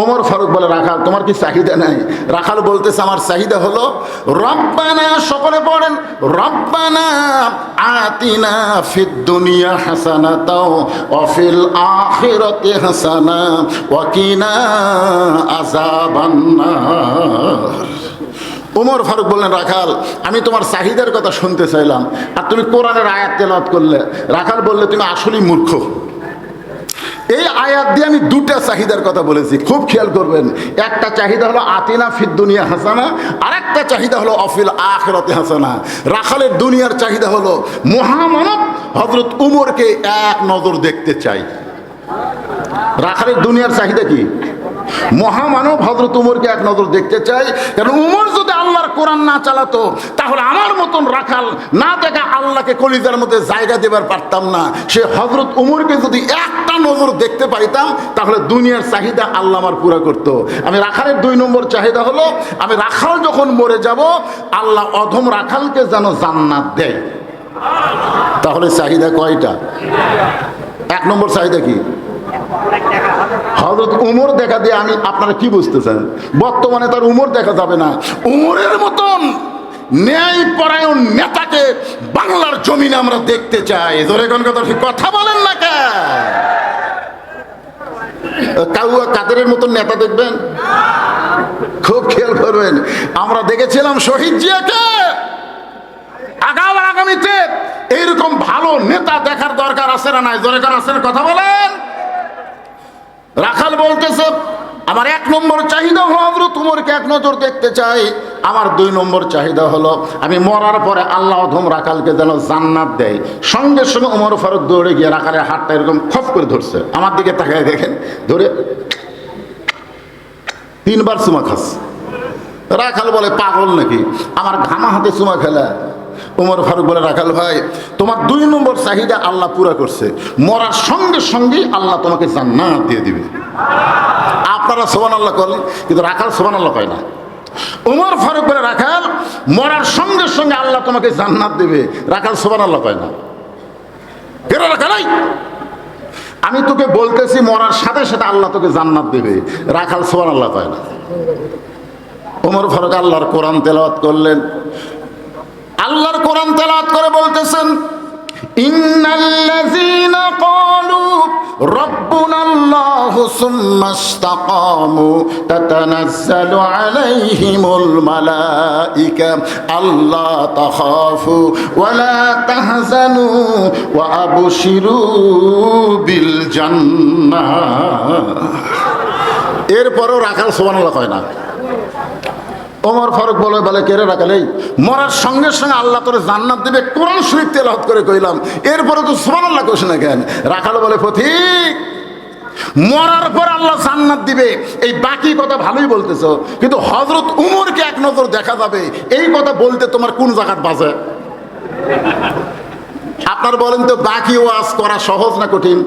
ওমর ফারুক বলে, রাখাল তোমার কি চাহিদা নাই? রাখাল বলতেছে, আমার চাহিদা হলো রব্বানা, সকলে পড়েন, রব্বানা আতিনা ফিদ দুনিয়া হাসানাতাও ওয়া ফিল আখিরাতি হাসানা ওয়া কিনা আযাবান্নার। ওমর ফারুক বললেন, রাখাল আমি তোমার চাহিদার কথা শুনতে চাইলাম, আর তুমি কোরআনের আয়াত তেলাওয়াত করলে। রাখাল বললে, তুমি আসলেই মূর্খ। এই আয়াত দিয়ে আমি দুটা চাহিদার কথা বলেছি, খুব খেয়াল করবেন। একটা চাহিদা হলো আতিনা ফিদ দুনিয়া হাসানা, আর একটা চাহিদা হলো অফিল আখিরাতি হাসানা। রাখালের দুনিয়ার চাহিদা হলো মহামানব হযরত উমরকে এক নজর দেখতে চাই। রাখালের দুনিয়ার চাহিদা কি? মহামানব হযরত উমরকে এক নজর দেখতে চাই। কারণ উমর যদি আল্লাহর কোরআন না চালাতো, তাহলে আমার মতন রাখাল না দেখা আল্লাহকে কলিজার মধ্যে জায়গা দেবার পারতাম না। সে হযরত উমরকে যদি একটা নজর দেখতে পাইতাম, তাহলে দুনিয়ার চাহিদা আল্লাহ আমার পুরা করতো। আমি রাখালের 2 নম্বর চাহিদা হলো, আমি রাখাল যখন মরে যাব, আল্লাহ অধম রাখালকে যেন জান্নাত দেয়। তাহলে চাহিদা কয়টা? 1 নম্বর চাহিদা কি? হযরত উমর দেখা দিয়ে আমি, আপনারা কি বুঝতেছেন? বর্তমানে তার উমর দেখা যাবে না। উমরের মতন ন্যায় পরায়ণ নেতাকে বাংলার জমিনে আমরা দেখতে চাই। জোরে কোন কথা বলেন না কে? কাউয়া কাদেরের মতন নেতা দেখবেন? খুব খেয়াল করবেন। আমরা দেখেছিলাম শহীদ জিয়াকে। আগামীতে এইরকম ভালো নেতা দেখার দরকার আছে না নাই? জোরে কোন কথা বলেন। রাখাল বলতেছে, আমার 1 নম্বর চাহিদা হলো হযরত উমরকে এক নজর দেখতে চাই। আমার 2 নম্বর চাহিদা হলো, আমি মরার পরে আল্লাহ অধম রাখালকে যেন জান্নাত দেয়। সঙ্গে সঙ্গে ওমর ফারুক দৌড়ে গিয়ে রাখালের হাতটা এরকম খপ করে ধরছে, আমার দিকে তাকায় দেখেন, ধরে 3 বার চুমা খাচ্ছে। রাখাল বলে, পাগল নাকি, আমার ঘামা হাতে চুমা খেলা? ওমর ফারুক বলে, রাখাল ভাই, তোমার 2 নম্বর চাহিদা আল্লাহ পুরা করছে, মরার সঙ্গে সঙ্গেই আল্লাহ তোমাকে জান্নাত দিয়ে দিবে। আপনারা সুবহানাল্লাহ করেন, কিন্তু রাখাল সুবহানাল্লাহ কয় না। ওমর ফারুক বলে, রাখাল মরার সঙ্গে সঙ্গে আল্লাহ তোমাকে জান্নাত দেবে। রাখাল সুবহানাল্লাহ কয় না। কেন রাখাল? আমি তোকে বলতেছি মরার সাথে সাথে আল্লাহ তোকে জান্নাত দেবে। রাখাল সুবহানাল্লাহ কয় না। ওমর ফারুক আল্লাহর কোরআন তেলাওয়াত করলেন। আল্লাহর কোরআন তেলাওয়াত করে বলতেছেন, ইন্নাল্লাযীনা ক্বালু রাব্বুনাল্লাহু সুম্মা ইসতাকামু তাতানাজ্জালু আলাইহিমুল মালায়েকা আল্লা তাখাফু ওয়া লা তাহজানু ওয়া আবশিরু বিল জান্নাহ। এরপরও রাখাল সুবহানাল্লাহ কয় না। ওমর ফারুক বলে, কেরে রাখাল, এই মরার সঙ্গে সঙ্গে আল্লাহ তোরে জান্নাত দিবে, কোরআন শরীফ তেলাওয়াত করে কইলাম, এরপরে তো সুবহানাল্লাহ কইছ না কেন? রাখাল বলে, পথিক, মরার পর আল্লাহ জান্নাত দিবে, এই বাকি কথা ভালোই বলতেছো, কিন্তু হযরত উমরকে এক নজর দেখা যাবে, এই কথা বলতে তোমার কোন জায়গায় বাজে? আপনার বলেন তো, বাকি ওয়াজ করা সহজ না কঠিন?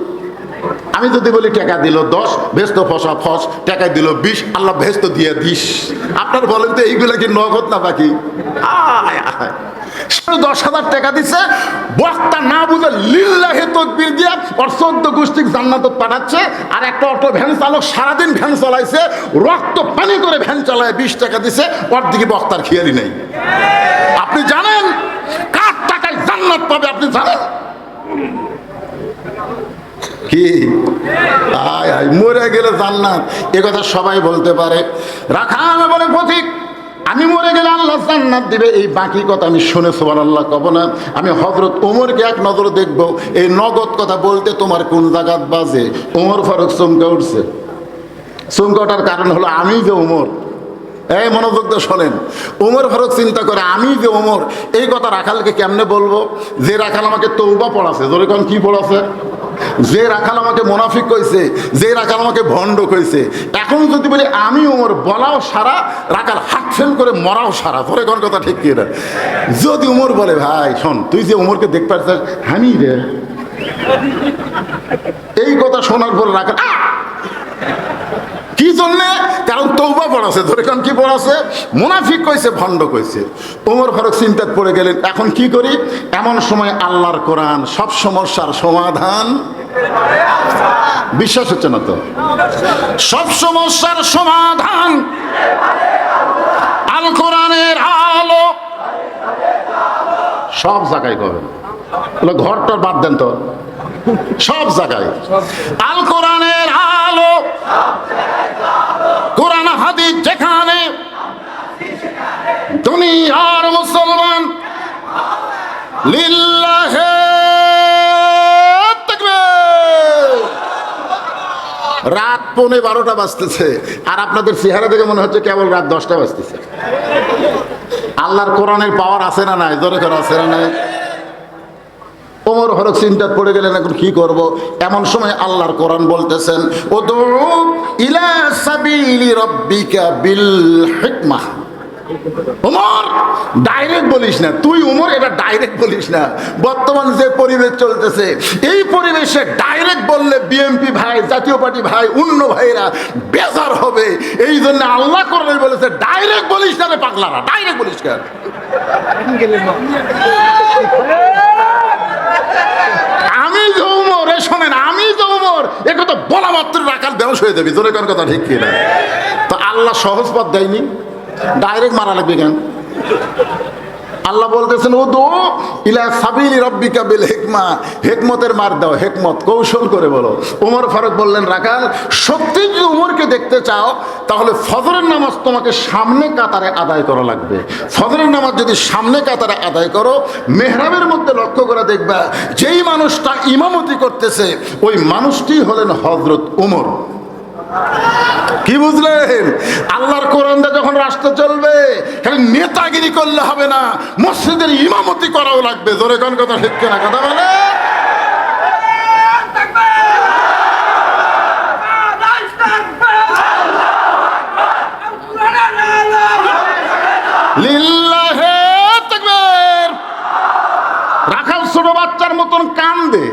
আমি যদি বলি টাকা দিল 10, ভেস্ত ফসা ফস, টাকা দিল 20, আল্লাহ ভেস্ত দিয়ে দিস, আপনার বলেন তো এইগুলা কি নগদ না বাকি? 10,000 টাকা দিচ্ছে, বক্তা না বুঝে লিল্লাহে তাকবীর দিয়া ওর 14 গোষ্ঠী জান্নাতে পাঠাচ্ছে, আর একটা অটো ভ্যান চালক সারাদিন ভ্যান চালাইছে, রক্ত পানি করে ভ্যান চালায় 20 টাকা দিছে, ওর দিকে বক্তার খেয়ালই নেই। আপনি জানেন কার টাকায় জান্নাত পাবে? আপনি জানেন কি? আয় আয় মরে গেলে জান্নাত, এ কথা সবাই বলতে পারে। রাখাল বলে, পথিক, আমি মরে গেলে আল্লাহ জান্নাত দিবে, এই বাকি কথা আমি শুনে সুবহানাল্লাহ কব না? আমি হযরত ওমরকে এক নজর দেখবো, এই নগদ কথা বলতে তোমার কোন জায়গাত বাজে? ওমর ফারুক চমকে উঠছে। চমকে ওঠার কারণ হলো, আমি যে ওমর। এই মনোযোগ দিয়ে শোনেন। ওমর ফারুক চিন্তা করে, আমি যে ওমর, এই কথা রাখালকে কেমনে বলবো? যে রাখাল আমাকে তওবা পড়াছে, ধরে কোন কি পড়াছে? যে রাখাল আমাকে মুনাফিক কইছে, যে রাখাল আমাকে ভণ্ড কইছে, এখন যদি বলি আমি ওমর, বলাও সারা, রাখাল হাত ফেল করে মরাও সারা। ধরে কোন কথা ঠিক কি না? যদি উমর বলে, ভাই শোন, তুই যে উমরকে দেখতে পারছিস, আমি রে, এই কথা শোনার পর রাখাল জন্যে? কারণ তওবা পড়াছে, ধরে কারণ কি পড়াছে? মুনাফিক কইছে, ভণ্ড কইছে। ওমর ফারুক চিন্তায় পড়ে গেলেন, এখন কি করি? এমন সময় আল্লাহর কোরআন সব সমস্যার সমাধান। বিশ্বাস হচ্ছে না তো? সব সমস্যার সমাধান আল কোরআনের আলো। সব জায়গায় করবেন, ঘরটা বাদ দেন তো, সব জায়গায় আল কোরআনের আলো। কোরআন হাদিস যেখানে, দুনিয়ার মুসলমান লিল্লাহে তাকবীর। রাত 11:15 বাজতেছে, আর আপনাদের চেহারা দেখে মনে হচ্ছে কেবল রাত 10টা বাজতেছে। আল্লাহর কোরআনের পাওয়ার আছে না নাই? জোরে করে আছে না নাই? ওমর ফারুক চিন্তায় পড়ে গেলেন, এখন কি করব? এমন সময় আল্লাহর কোরআন বলতেছেন, উদউ ইলা সাবিলি রাব্বিকা বিল হিকমাহ। ওমর, ডাইরেক্ট বলিস না তুই, ওমর এটা ডাইরেক্ট বলিস না। বর্তমান যে পরিবেশ চলতেছে, এই পরিবেশে ডাইরেক্ট বললে বিএনপি ভাই, জাতীয় পার্টি ভাই, অন্য ভাইরা বেজার হবে। এই জন্য আল্লাহ কোরআন বলেছে ডাইরেক্ট বলিস না রে পাগলারা, ডাইরেক্ট বলিস কেন? আমি যে ওমর, এ শোনেন, আমি যে ওমর, এ কথা বলা মাত্র রাখাল বেহুশ হয়ে যাবি। জোরে কোন কথা ঠিক কি না? তো আল্লাহ সহজ পথ দেয়নি, ডাইরেক্ট মারা লাগবে কেন? আল্লাহ বলতেছেন উদু ইলা সাবিলি রাব্বিকা বিল হিকমা, হিকমতের মার দাও, হিকমত কৌশল করে বলো। ওমর ফারুক বললেন, রাখাল সত্যি যদি উমরকে দেখতে চাও তাহলে ফজরের নামাজ তোমাকে সামনে কাতারে আদায় করা লাগবে। ফজরের নামাজ যদি সামনে কাতারে আদায় করো, মেহরাবের মধ্যে লক্ষ্য করে দেখবা যেই মানুষটা ইমামতি করতেছে ওই মানুষটি হলেন হযরত উমর। কি বুঝলেন? আল্লাহর কোরআনটা যখন রাষ্ট্র চলবে, খালি নেতাগিরি করলে হবে না, মসজিদের ইমামতি করাও লাগবে। জোরে কোন কথা ঠিক না? কথা বলে লিল্লাহে তাকবীর। রাখাল ছোট বাচ্চার মতন কান্দে।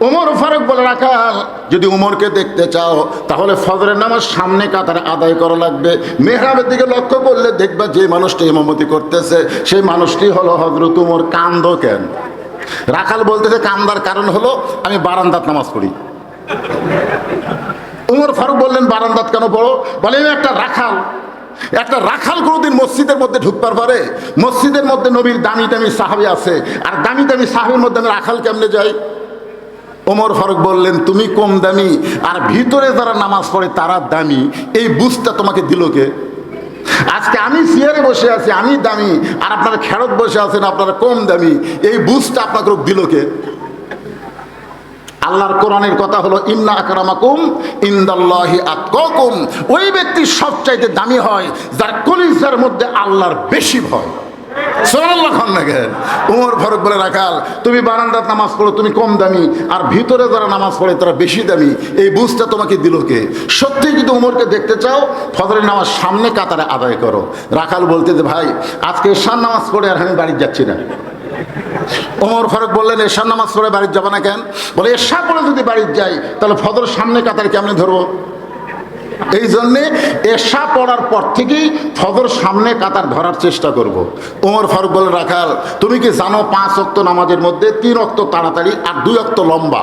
ওমর ফারুক বলে, রাখাল যদি উমরকে দেখতে চাও তাহলে ফজরের নামাজ সামনে কাতারে আদায় করা লাগবে। মেহরাবের দিকে লক্ষ্য করলে দেখবা যে মানুষটি ইমামতি করতেছে সেই মানুষটি হলো হযরত উমর। কান্দো কেন? রাখাল বলতেছে, কান্দার কারণ হলো আমি বারান্দাত নামাজ পড়ি। উমর ফারুক বললেন, বারান্দাত কেন পড়ো? বলে আমি একটা রাখাল। একটা রাখাল কোনোদিন মসজিদের মধ্যে ঢুকবার পারে? মসজিদের মধ্যে নবীর দামি দামি সাহাবী আছে, আর দামি দামি সাহাবীর মধ্যে আমি রাখাল কেমনে যাই? ওমর ফারুক বললেন, তুমি কম দামি আর ভিতরে যারা নামাজ পড়ে তারা দামি, এই বুঝটা তোমাকে দিল কে? আজকে আমি চেয়ারে বসে আছি, আমি দামি, আর আপনারা খেরত বসে আছেন, আপনারা কম দামি, এই বুঝটা আপনাকে দিল কে? আল্লাহর কোরআনের কথা হলো ইন্না আকরামাকুম ইনদাল্লাহি আতকাকুম। ওই ব্যক্তি সবচাইতে দামি হয় যার কলিজার মধ্যে আল্লাহর বেশি ভয়। সুবহানাল্লাহ খান না কেন? ওমর ফারুক বলে, রাখাল তুমি বারান্দাত নামাজ পড়ো, তুমি কম দামি, আর ভিতরে যারা নামাজ পড়ে তারা বেশি দামি, এই বুঝটা তোমাকে দিল কে? সত্যি যদি ওমরকে দেখতে চাও ফজরের নামাজ সামনে কাতারে আদায় করো। রাখাল বলতে যে, ভাই আজকে এশার নামাজ পড়ে আর আমি বাড়ি যাচ্ছি না। ওমর ফারুক বললেন, এশার নামাজ পড়ে বাড়ি যাবে না কেন? বলে, এশা পড়ে যদি বাড়ি যাই তাহলে ফজর সামনে কাতারে কেমনে ধরবো? এই জন্যে এশা পড়ার পর থেকেই ফজর সামনে কাতার ধরার চেষ্টা করব। ওমর ফারুক বলে, রাখাল তুমি কি জানো 5 ওয়াক্ত নামাজের মধ্যে 3 ওয়াক্ত তাড়াতাড়ি আর 2 ওয়াক্ত লম্বা?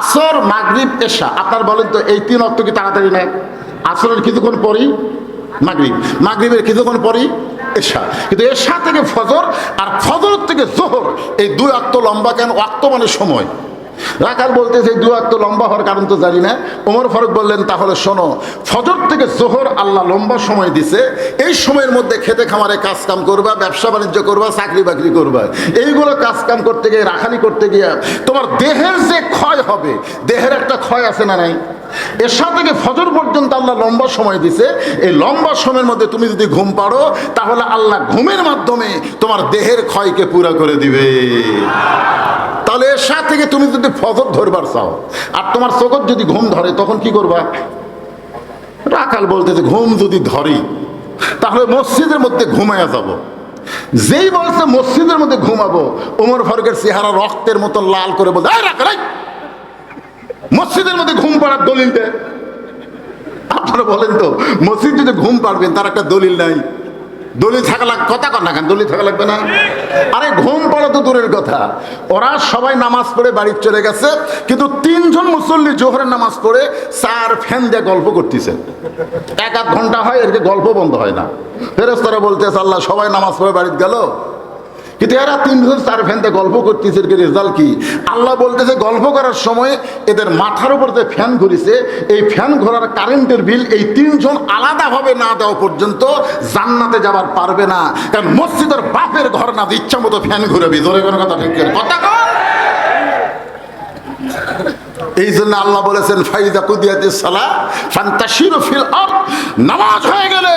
আসর, মাগরিব, এশা। আপনার বলেন তো এই 3 ওয়াক্ত কি তাড়াতাড়ি নেয়? আসরের কিছুক্ষণ পরই মাগরিব, মাগরিবের কিছুক্ষণ পরই এশা। কিন্তু এশা থেকে ফজর আর ফজর থেকে জোহর, এই 2 ওয়াক্ত লম্বা কেন? ওয়াক্ত মানে সময়। রাখাল বলতেছে 2 ওয়াক্ত লম্বা হওয়ার কারণ তো জানি না। ওমর ফারুক বললেন, তাহলে শোনো, ফজর থেকে জোহর আল্লাহ লম্বা সময় দিছে, এই সময়ের মধ্যে খেতে খামারে কাজ কাম করবা, ব্যবসা বাণিজ্য করবা, চাকরি বাকরি করবা। এইগুলো কাজ কাম করতে গিয়ে, রাখালি করতে গিয়ে তোমার দেহের যে ক্ষয় হবে, দেহের একটা ক্ষয় আছে না নাই? এশা থেকে ফজর পর্যন্ত আল্লাহ লম্বা সময় দিছে, এই লম্বা সময়ের মধ্যে তুমি যদি ঘুম পাড়ো তাহলে আল্লাহ ঘুমের মাধ্যমে তোমার দেহের ক্ষয়কে পুরা করে দিবে। তাহলে এশা থেকে তুমি যদি ফজর ধরবার চাও আর তোমার চোখত যদি ঘুম ধরে তখন কি করবা? রাখাল বলতেছে, ঘুম যদি ধরি তাহলে মসজিদের মধ্যে ঘুমায়া যাব। যেই বলছে মসজিদের মধ্যে ঘুমাবো, ওমর ফারুকের চেহারা রক্তের মতো লাল করে বলতে, রাখাল মসজিদের মধ্যে ঘুম পাড়ার দলিল দে। আপনারা বলেন তো, মসজিদ যদি ঘুম পাড়বেন তার একটা দলিল নাই? দলিল থাকা লাগবে, কথা কর না কেন, দলিল থাকা লাগবে না? আরে ঘুম পড়া তো দূরের কথা, ওরা সবাই নামাজ পড়ে বাড়ি চলে গেছে, কিন্তু 3 জন মুসল্লি জোহরের নামাজ পড়ে 4 ফ্যান দিয়ে গল্প করতেছেন। 1-1 ঘন্টা হয়, এদিকে গল্প বন্ধ হয় না। ফেরেশতারা বলতেছে আল্লাহ সবাই নামাজ পড়ে বাড়িতে গেল, কিন্তু এরা 3 জন 4 ফ্যান দিয়ে গল্প করতেছে, এর রেজাল্ট কি? আল্লাহ বলতেছে গল্প করার সময় এদের মাথার উপর যে ফ্যান ঘুরিছে, এই ফ্যান ঘোরার কারেন্টের বিল এই 3 জন আলাদাভাবে না দেওয়া পর্যন্ত জান্নাতে যাবার পারবে না। কারণ মসজিদের বাপের ঘর না, ইচ্ছা মতো ফ্যান ঘুরাবি। জোরে কোনো কথা ঠিক কথা কর। এই জন্য আল্লাহ বলেছেন ফাইদা কুদিয়াতিস সালাহ ফান্তাশিরু ফিল আরদ, নামাজ হয়ে গেলে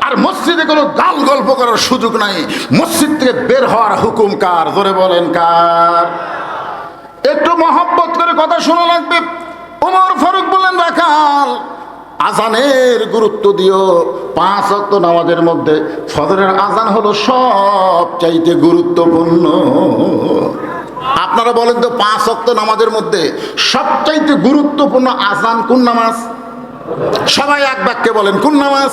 আর মসজিদে কোনো গাল গল্প করার সুযোগ নাই। মসজিদ থেকে বের হওয়ার হুকুম কার? জোরে বলেন কার? একটু মহব্বত করে কথা শোনা লাগবে। ওমর ফারুক বললেন রাখাল, আজানের গুরুত্ব দিও। 5 ওয়াক্ত নামাজের মধ্যে ফজরের আজান হলো সবচাইতে গুরুত্বপূর্ণ। আপনারা বলেন তো 5 ওয়াক্ত নামাজের মধ্যে সবচাইতে গুরুত্বপূর্ণ আজান কোন নামাজ? সবাই এক বাক্যে বলেন কোন নামাজ?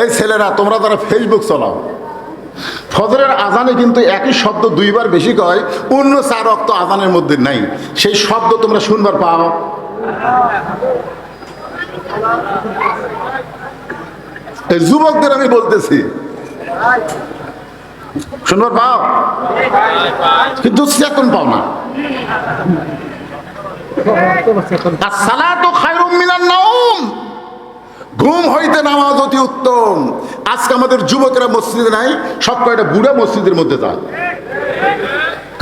এই ছেলেরা তোমরা যারা ফেসবুক চালাও, ফজরের আজানে কিন্তু একই শব্দ 2 বার বেশি কয়, অন্য 4 ওয়াক্ত আজানের মধ্যে নাই। সেই শব্দ তোমরা শুনবার পাও? এই যুবকদের আমি বলতেছি, শুনবার পাও? কিন্তু চেতন পাও না। আসসালাতু খায়রুম মিনান নাওম, ঘুম হইতে নামাজ অতি উত্তম। আজকে আমাদের যুবকেরা মসজিদে নাই, সব কয়টা বুড়া মসজিদের মধ্যে যায়।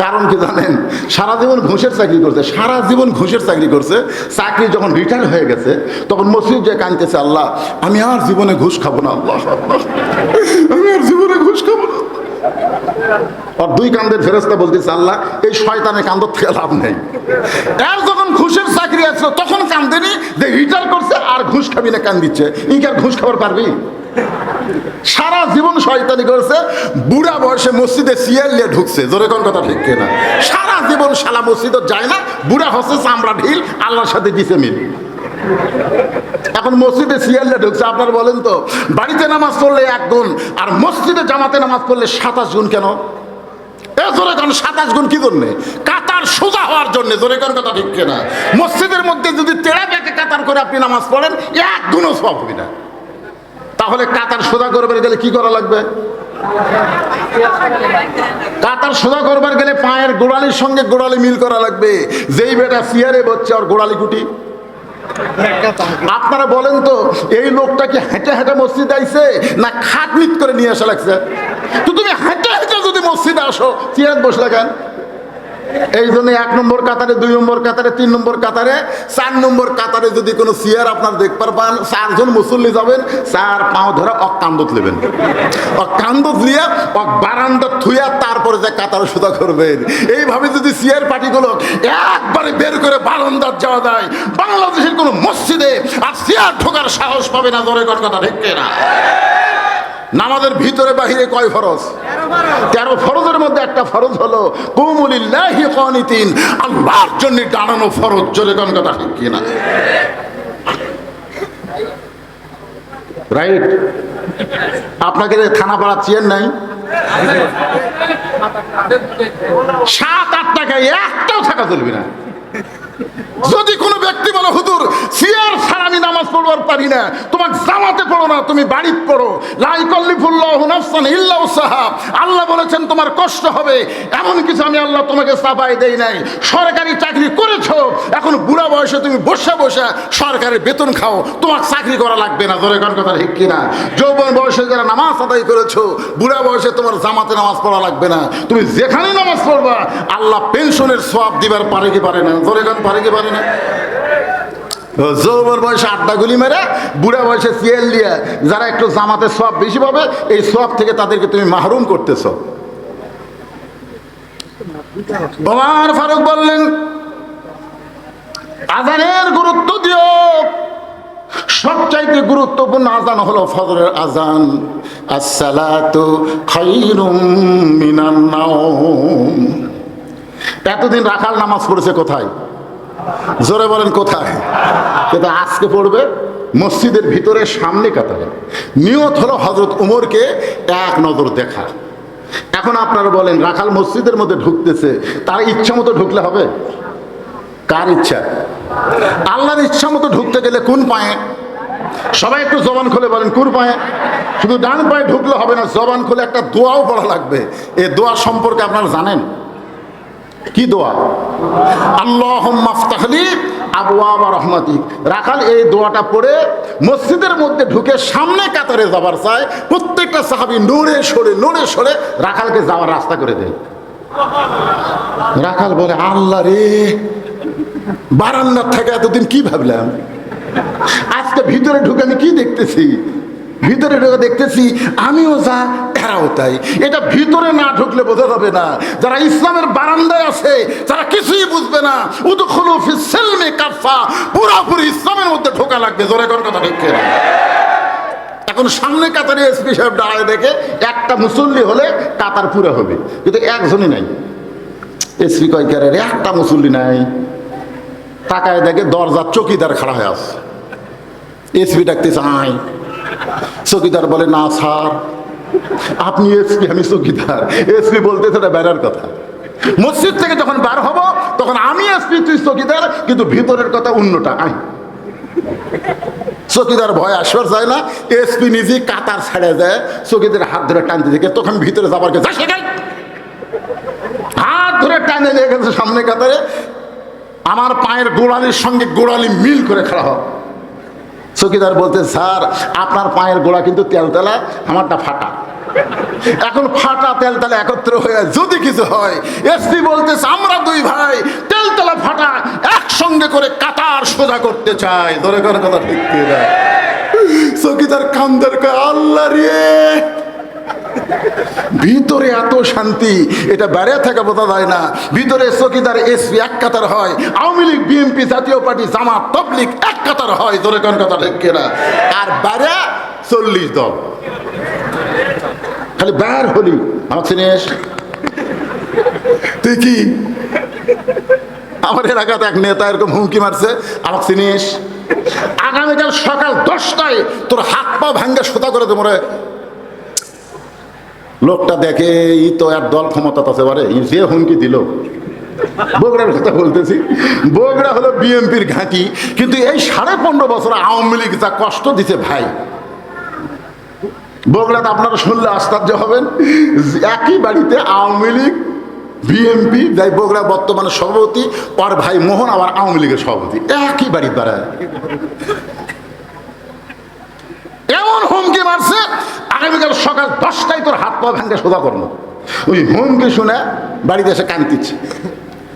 কারণ কি জানেন? সারা জীবন ঘুষের চাকরি করছে, সারা জীবন ঘুষের চাকরি করছে। চাকরি যখন রিটায়ার হয়ে গেছে তখন মসজিদ যে কাঁদতেছে, আল্লাহ আমি আর জীবনে ঘুষ খাবো না, আল্লাহ আমি আর জীবনে ঘুষ খাবো না। আর 2 কান্দের ফেরেশতা বলতেছে আল্লাহ এই শয়তানের কান্দর থেকে লাভ নেই। এর যখন ঘুষের চাকরি আছে তখন কান্দেনি, যে রিটায়ার করছে আর ঘুষ খাবি না কান দিচ্ছে। ই কি আর ঘুষ খাবার পারবি? সারা জীবন শয়তানি করেছে, বুড়া বয়সে মসজিদে সিয়ার নিয়ে ঢুকছে। জোরে কোন কথা ঠিক কিনা? সারা জীবন শালা মসজিদে যায় না, বুড়া হচ্ছে চামড়া ঢিল, আল্লাহর সাথে দিছে মিল। এখন মসজিদে সিয়ার নিয়ে ঢুকছে। আপনার বলেন তো, বাড়িতে নামাজ পড়লে 1 গুণ আর মসজিদে জামাতে নামাজ পড়লে 27 গুণ কেন? জোরে কোন 27 গুণ কি জন্যে? কাতার সোজা হওয়ার জন্য। জোরে কোন কথা ঠিক কিনা? মসজিদের মধ্যে যদি তেড়া বেঁকে কাতার করে আপনি নামাজ পড়েন 1 গুণও সওয়াব হবে না। তাহলে কাতার সোজা করবার গেলে কি করা লাগবে? কাতার সোজা করবার গেলে পায়ের গোড়ালির সঙ্গে গোড়ালি মিল করা লাগবে। যেই বেটা সিয়ারে বসছে আর গোড়ালি কুটি। আপনারা বলেন তো, এই লোকটা কি হেঁটে হেঁটে মসজিদে আইছে না খাটনিট করে নিয়ে আসা লাগছে? তো তুমি হেঁটে হেঁটে যদি মসজিদে আসো, সিয়ারে বসলে কেন? এই জন্য 1 নম্বর কাতারে, 2 নম্বর কাতারে, 3 নম্বর কাতারে, 4 নম্বর কাতারে যদি কোনো চেয়ার আপনার দেখতে পান, 4 জন মুসল্লি যাবেন, 4 পাও ধরে কান্দত নেবেন, কান্দত নিয়ে বারান্দা থুইয়া তারপরে যে কাতার সোজা করবেন। এইভাবে যদি চেয়ার পার্টিগুলো একবারে বের করে বারান্দার যাওয়া যায়, বাংলাদেশের কোনো মসজিদে আর চেয়ার ঢোকার সাহস পাবে না। ধরে কোন কথা ঠিক না? নামাজের ভিতরে বাহিরে কয় ফরজ? 13 ফরজের মধ্যে একটা ফরজ হলো কুমু লিল্লাহি কানিতিন, আল্লাহর জন্য দাঁড়ানো ফরজ। জোরে কোন কথা ঠিক কিনা? রাইট? আপনাকে থানা পাড়া চেয়ার নাই, 7-8 টাকায় একটাও থাকা চলবে না। যদি কোনো ব্যক্তি বলে হুজুর সিয়ার ছাড়া আমি নামাজ পড়বার পারি না, তোমার জামাতে পড়ো না, তুমি বাড়িতে পড়ো। লা ইকাল্লিফুল্লাহু নাফসান ইল্লা উসআহা, আল্লাহ বলেছেন তোমার কষ্ট হবে, এমন কিছু আমি আল্লাহ তোমাকে চাপাই দেই নাই। সরকারি চাকরি করেছো, এখন বুড়া বয়সে তুমি বসে বসে সরকারের বেতন খাও, তোমার চাকরি করা লাগবে না। ধরে কোন কথা ঠিক কিনা? যৌবন বয়সে যারা নামাজ আদায় করেছো, বুড়া বয়সে তোমার জামাতে নামাজ পড়া লাগবে না। তুমি যেখানে নামাজ পড়বা আল্লাহ পেনশনের সওয়াব দিবার পারে কি পারে না? ধরে কোন পারে কি পারে না? যৌবন বয়সে আড্ডা গুলি মেরে বুড়া বয়সে সিএল দিয়ে যারা একটু জামাতের সওয়াব বেশি পাবে, এই সওয়াব থেকে তাদেরকে তুমি মাহরুম করতেছো। ওমর ফারুক বললেন আজানের গুরুত্ব দিও, সবচাইতে গুরুত্বপূর্ণ আজান হলো ফজরের আজান। আসসালাতু খায়রুম মিনান নাওম। এতদিন রাখাল নামাজ পড়েছে কোথায়? জোরে বলেন কোথায়? কিন্তু আজকে পড়বে মসজিদের ভিতরে সামনে কাতারে, নিয়ত হলো হযরত উমরকে এক নজর দেখা। এখন আপনারা বলেন, রাখাল মসজিদের মধ্যে ঢুকতেছে, তার ইচ্ছা মতো ঢুকলে হবে? কার ইচ্ছা? আল্লাহর ইচ্ছা মতো ঢুকতে গেলে কোন পায়ে? সবাই একটু জবান খুলে বলেন, কোন পায়ে? শুধু ডান পায়ে ঢুকলে হবে না, জবান খুলে একটা দোয়াও পড়া লাগবে। এই দোয়া সম্পর্কে আপনারা জানেন? কি দোয়া? আল্লাহুম্মা আফতাহলি আবওয়াবা রাহমাতিক। রাখাল এই দোয়াটা পড়ে মসজিদের মধ্যে ঢুকে সামনে কাতারে যাবার চায়। প্রত্যেকটা সাহাবী নড়ে সরে রাখালকে যাওয়ার রাস্তা করে দেয়। রাখাল বলে, আল্লাহ রে, বারান্দার থেকে এতদিন কি ভাবলাম, আজকে ভিতরে ঢুকে আমি কি দেখতেছি? ভিতরে ঢুকে দেখতেছি আমিও যা, এরাও তাই। এটা ভিতরে না ঢুকলে বোঝা যাবে না। যারা ইসলামের বারান্দায় আছে, যারা কিছুই বুঝবে না, উদখুলু ফিস সিলমি কাফা, পুরোপুরি ইসলামের মধ্যে ঢোকা লাগবে। জোরে কোন কথা ঠিক না? এখন সামনে কাতারে এসপি সাহেব দাঁড়ায় দেখে একটা মুসল্লি হলে কাতার পুরো হবে, কিন্তু একজনই নাই। এসপি কয়, কে রে? একটা মুসল্লি নাই। তাকায় দেখে দরজার চৌকিদার খাড়া হয়ে আছে। এসপি ডাকতে চাই, চৌকিদার বলে, না স্যার, আপনি এসপি, আমি চৌকিদার। এসপি বলতে সেটা বেড়ার কথা। মসজিদ থেকে যখন বার হব তখন আমি এসপি, তুই চৌকিদার, কিন্তু ভিতরের কথা অন্যটা। আই চৌকিদার ভয় আসবার যায় না, এসপি নিজে কাতার ছেড়ে যায়, চৌকিদার হাত ধরে টানতে দেখে তখন ভিতরে যাবার কে হাত ধরে টানে নিয়ে গেছে সামনে কাতারে। আমার পায়ের গোড়ালির সঙ্গে গোড়ালি মিল করে খাড়া হোক। চৌকিদার বলতে, স্যার আপনার পায়ের গোড়া কিন্তু তেলতেলা, আমারটা ফাটা। এখন ফাটা তেলতেলা একত্র হয়ে যদি কিছু হয়, এসপি বলতেছে, আমরা দুই ভাই তেলতেলা ফাটা একসঙ্গে করে কাতার সোজা করতে চাই। ধরে করে কথা ঠিক না? চৌকিদার কান্দার কয়, আল্লাহ রে, ভিতরে এত শান্তি, এটা বাইরে থেকে বোঝা যায় না। ভিতরে চৌকিদার এসপি এক কাতার হয়, আওয়ামী লীগ, বিএনপি, জাতীয় পার্টি, জামাত, তাবলীগ এক কাতার হয়। জোরে কোন কথা ঠিক না? আর বাইরে 40 দল। খালি বাইর হলি, আমাকে চিনিস? তুই কি? আমার এলাকাতে এক নেতা এরকম হুমকি মারছে, আমাকে চিনিস? আগামীকাল সকাল 10টায় তোর হাত পা ভাঙ্গা সোজা করে দেবো রে। লোকটা দেখে ই তো আর দল ক্ষমতা আছে, বারে যে হুমকি দিল। বগুড়ার কথা বলতেছি, বগুড়া হলো বিএনপির ঘাঁটি, কিন্তু এই 15.5 বছর আওয়ামী লীগ যা কষ্ট দিছে ভাই, বগুড়াতে আপনারা শুনলে আশ্চর্য হবেন। একই বাড়িতে আওয়ামী লীগ, বিএনপি, যাই বগুড়া বর্তমানে সভাপতি, ওর ভাই মোহন আবার আওয়ামী লীগের সভাপতি, একই বাড়ির দ্বারা এমন হুমকি মারছে, আগামীকাল সকাল 10টায় তোর হাত পা ভাঙ্গে সোজা করবো। ওই হুমকি শুনে বাড়িতে এসে কান্দিচ্ছে।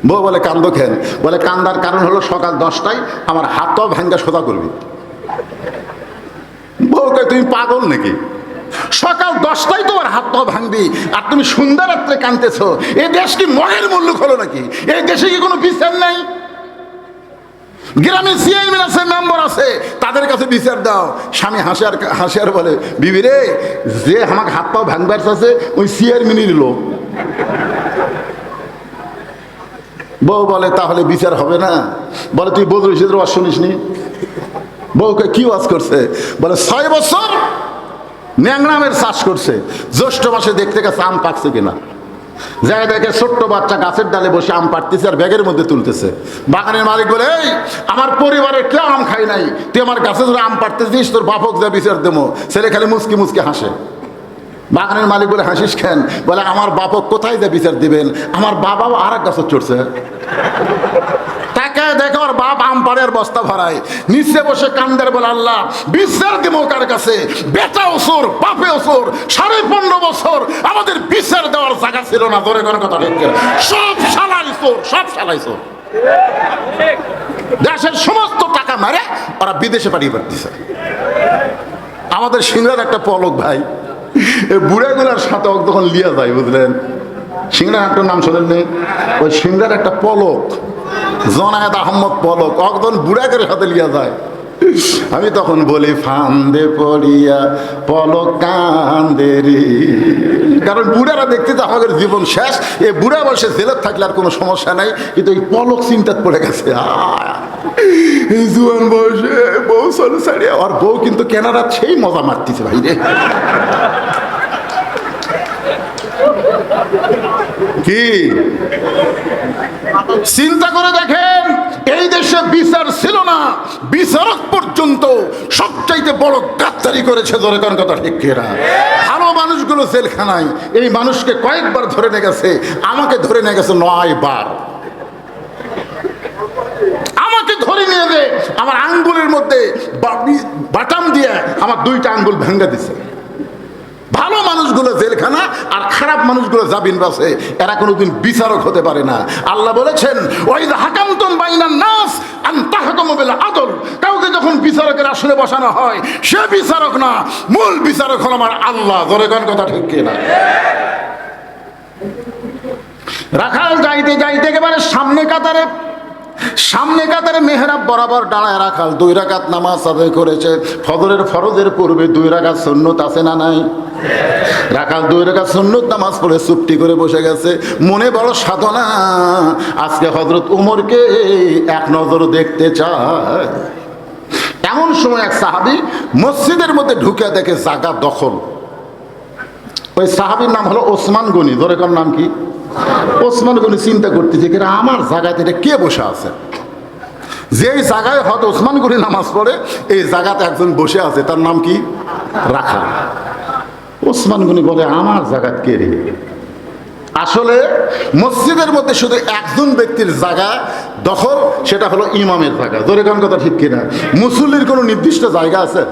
বউ বলে, কান্দ খেন? বলে, কান্দার কারণ হলো সকাল 10টায় আমার হাত পা ভাঙ্গে সোজা করবি। বউকে, তুমি পাগল নাকি? সকাল 10টায় তোমার হাত পা ভাঙবি আর তুমি সন্ধ্যা রাত্রে কাঁদতেছো? এই দেশ কি মহের মুল্লুক হলো নাকি? এই দেশে কি কোনো বিচার নাই? গ্রামে চেয়ারম্যান আছে, মেম্বার আছে, তাদের কাছে বিচার দাও। স্বামী হাসিয়ার বলে, বিবি রে, যে আমাকে হাত পা ভাঙবার আছে ওই চেয়ারম্যানের লোক। বউ বলে, তাহলে বিচার হবে না? বলে, তুই বদরুল ইসলামের ওয়াজ শুনিসনি? বউকে, কি ওয়াজ করছে? বলে, 6 বছর ন্যাংরামের চাষ করছে, জ্যৈষ্ঠ মাসে দেখতে গেছে আম পাকছে কিনা। যাই দেখে ছোট্ট বাচ্চা গাছের ডালে বসে আম পাড়তেছে আর ব্যাগের মধ্যে তুলতেছে। বাগানের মালিক বলে, এই আমার পরিবারের কেউ আম খাই নাই, তুই আমার গাছে ধরে আম পাড়তেছিস, তোর বাপক যা বিচার দেবো। ছেলে খালি মুচকি মুচকি হাসে। বাগানের মালিক বলে, হাসিস কেন? বলে, আমার বাপক কোথায় যা বিচার দিবেন, আমার বাবাও আর এক গাছে চড়ছে। তাকে দেখে ওর বাপ আম পাড়ের বস্তা ভরায়, নিচে বসে কান্দের, বলে, আল্লাহ বিচার দেবো কার কাছে? বেটা ওসর, বাপে ওসর, 15.5 বছর আমাদের বিচার দেওয়ার জায়গা ছিল না। ধরে কোনো কথা ঠিক, সব শালাইছো, সব শালাইছো। দেশের সমস্ত টাকা মারে ওরা বিদেশে পাঠিয়ে পাঠিয়েছে। আমাদের সিংড়ার একটা পলক ভাই, এই বুড়াগুলার সাথে তখন লিয়া যায়, বুঝলেন? সিংড়ার একটা নাম শোনেন নেই? ওই সিংড়ার একটা পলক, জনায়েত আহমদ পলক, একজন বুড়াকের সাথে লিয়া যায়। আমি তখন বলি ফান্দে পড়িয়া পলক কান্দে রে। কারণ বুড়ারা দেখতে তো আমাদের জীবন শেষ, এই বুড়া বয়সে জেলত থাকলে আর কোনো সমস্যা নাই, কিন্তু এই পলক চিন্তাত পড়ে গেছে। এই জুয়ান বয়সে বউ চলে ছাড়িয়ে, আর বউ কিন্তু কেনারা সেই মজা মারতেছে ভাই রে। কি চিন্তা করে দেখেন, এই দেশে বিচার ছিল না, বিচারক পর্যন্ত সবচাইতে বড় গাদ্দারি করেছে। ধরে কোন কথা ঠিক কিনা? ভালো মানুষগুলো জেলখানায়, এই মানুষকে কয়েকবার ধরে নিয়ে গেছে, আমাকে ধরে নিয়ে গেছে 9 বার। আমাকে ধরে নিয়ে যে আমার আঙ্গুলের মধ্যে বাটাম দিয়ে আমার 2টা আঙ্গুল ভেঙে দিছে। ভালো মানুষগুলো জেলখানা আর খারাপ মানুষগুলো জামিন বাসে, এরা কোনোদিন বিচারক হতে পারে না। আল্লাহ বলেছেন ওয়াইদা হাকামতুম বাইনান নাস আন তাহকুমু বিল আদল, কাউকে যখন বিচারকের আসনে বসানো হয় সে বিচারক না, মূল বিচারক হল আমার আল্লাহ। ধরে কোন কথা ঠিক কিনা? রাখাল যাইতে যাইতে একেবারে সামনে কাতারে মেহরাব বরাবর দাঁড়ায় রাখাল 2 রাকাত নামাজ আদায় করেছে। ফজরের ফরজের পূর্বে 2 রাকাত সুন্নত আছে না নাই? রাখাল 2 রাকাত সুন্নত নামাজ পড়ে চুপটি করে বসে গেছে। মনে বড় সাধনা, আজকে হযরত উমরকে এক নজর দেখতে চায়। এমন সময় এক সাহাবী মসজিদের মধ্যে ঢুকে দেখে জায়গা দখল। ওই সাহাবীর নাম হলো ওসমান গনি। ধরে কোন নাম কি? ওসমান গনি। চিন্তা করতেছে কিনা আমার জায়গাতে এটা কে বসে আছে? যেই জায়গায় হয়তো ওসমান গনি নামাজ পড়ে, এই জায়গাতে একজন বসে আছে, তার নাম কি? রাখাল। ওসমান গনি বলে আমার জায়গা কে রে? আসলে মসজিদের মধ্যে শুধু একজন ব্যক্তির জায়গা দখল, সেটা হলো ইমামের জায়গা। ধরে কোন কথা ঠিক কিনা? মুসল্লির কোনো নির্দিষ্ট জায়গা আছে?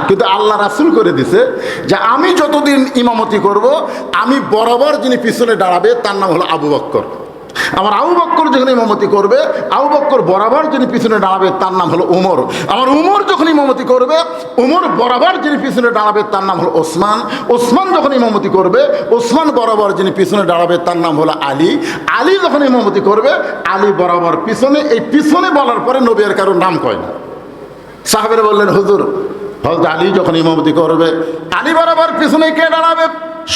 কিন্তু আল্লাহ রাসূল করে দিছে যে আমি যতদিন ইমামতি করব, আমি বরাবর যিনি পিছনে দাঁড়াবে তার নাম হলো আবু বকর। আমার আবু বকর যখন ইমামতি করবে, আবু বকর বরাবর যিনি পিছনে দাঁড়াবে তার নাম হলো উমর। আমার উমর যখন ইমামতি করবে, উমর বরাবর যিনি পিছনে দাঁড়াবে তার নাম হলো ওসমান। ওসমান যখন ইমামতি করবে, ওসমান বরাবর যিনি পিছনে দাঁড়াবে তার নাম হলো আলী। আলী যখন ইমামতি করবে, আলী বরাবর পিছনে। এই পিছনে বলার পরে নবী আর কারোর নাম কয় না। সাহাবেরা বললেন হুজুর, হযরত আলী যখন ইমামতি করবে, আলী বরাবর পিছনে কে দাঁড়াবে?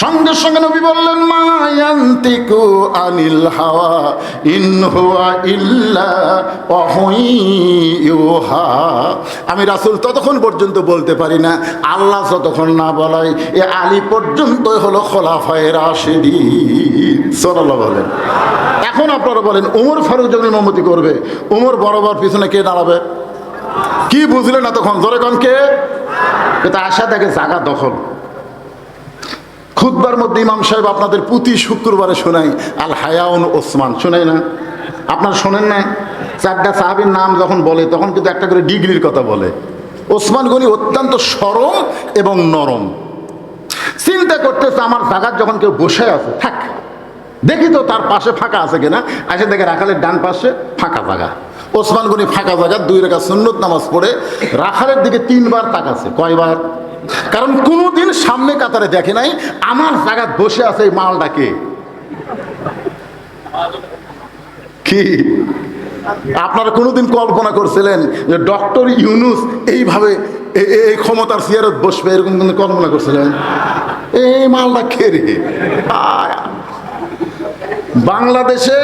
সঙ্গে সঙ্গে নবী বললেন মা ইয়ান্তিকু আনিল হাওয়া ইন হুয়া ইল্লা ওয়াহয়ুহা। আমি রাসূল ততক্ষণ পর্যন্ত বলতে পারি না, আল্লাহ যতক্ষণ না বলায়। এ আলী পর্যন্তই হলো খোলাফায়ে রাশিদিন। সাল্লাল্লাহু বলেন। এখন আপনারা বলেন, ওমর ফারুক যখন ইমামতি করবে, ওমর বরাবর পিছনে কে দাঁড়াবে? কি বুঝলেন না তখন? জোরে কোন কে? এটা আশা দেখে জায়গা দখল। খুতবার মধ্যে ইমাম সাহেব আপনাদের প্রতি শুক্রবারে শোনাই আল হায়াউন ওসমান, শোনাই না? আপনারা শোনেন না? 4টা সাহাবীর নাম যখন বলে তখন কিন্তু একটা করে ডিগ্রির কথা বলে। ওসমান গনি অত্যন্ত সরম এবং নরম। চিন্তা করতেছে আমার জায়গার যখন কেউ বসে আছে, থাক দেখি তো তার পাশে ফাঁকা আছে কিনা। আসে দেখে রাখালের ডান পাশে ফাঁকা জায়গা। ওসমান গনি ফাঁকা জায়গা 2 রাকাত সুন্নত নামাজ পড়ে রাখালের দিকে 3 বার তাকাছে। কয়বার? কারণ কোনোদিন সামনে কাতারে দেখে নাই আমার জায়গা বসে আছে এই মালটাকে। কি আপনারা কোনোদিন কল্পনা করছিলেন যে ডক্টর ইউনূস এইভাবে এই ক্ষমতার চেয়ারত বসবে? এরকম কোনো কল্পনা করছিলেন? এই মালটা কে রে? বাংলাদেশে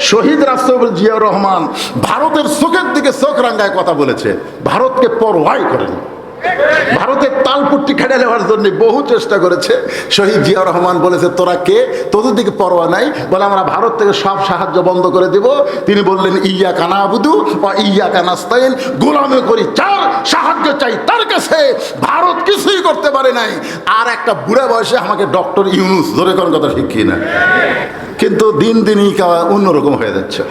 শহীদ রাষ্ট্রপতি জিয়াউর রহমান ভারতের চোখের দিকে চোখ রাঙ্গায় কথা বলেছে, ভারতকে পরোয়াই করেন। ভারতের তালপুট্টি খেটে নেওয়ার জন্য বহু চেষ্টা করেছে। শহীদ জিয়াউর রহমান বলেছে তোরা কে, তোদের দিকে পরোয়া নাই, বলে আমরা ভারত থেকে সব সাহায্য বন্ধ করে দেব। তিনি বললেন ইয়্যাকা না'বুদু ওয়া ইয়্যাকা নাস্তাইন, গোলামি করি যার, সাহায্য চাই তার কাছে। ভারত কিছুই করতে পারে নাই। আর একটা বুড়া বয়সে আমাকে ডক্টর ইউনূস, ধরে কোন কথা ঠিক কিনা? কিন্তু দিন দিনই অন্যরকম হয়ে যাচ্ছে।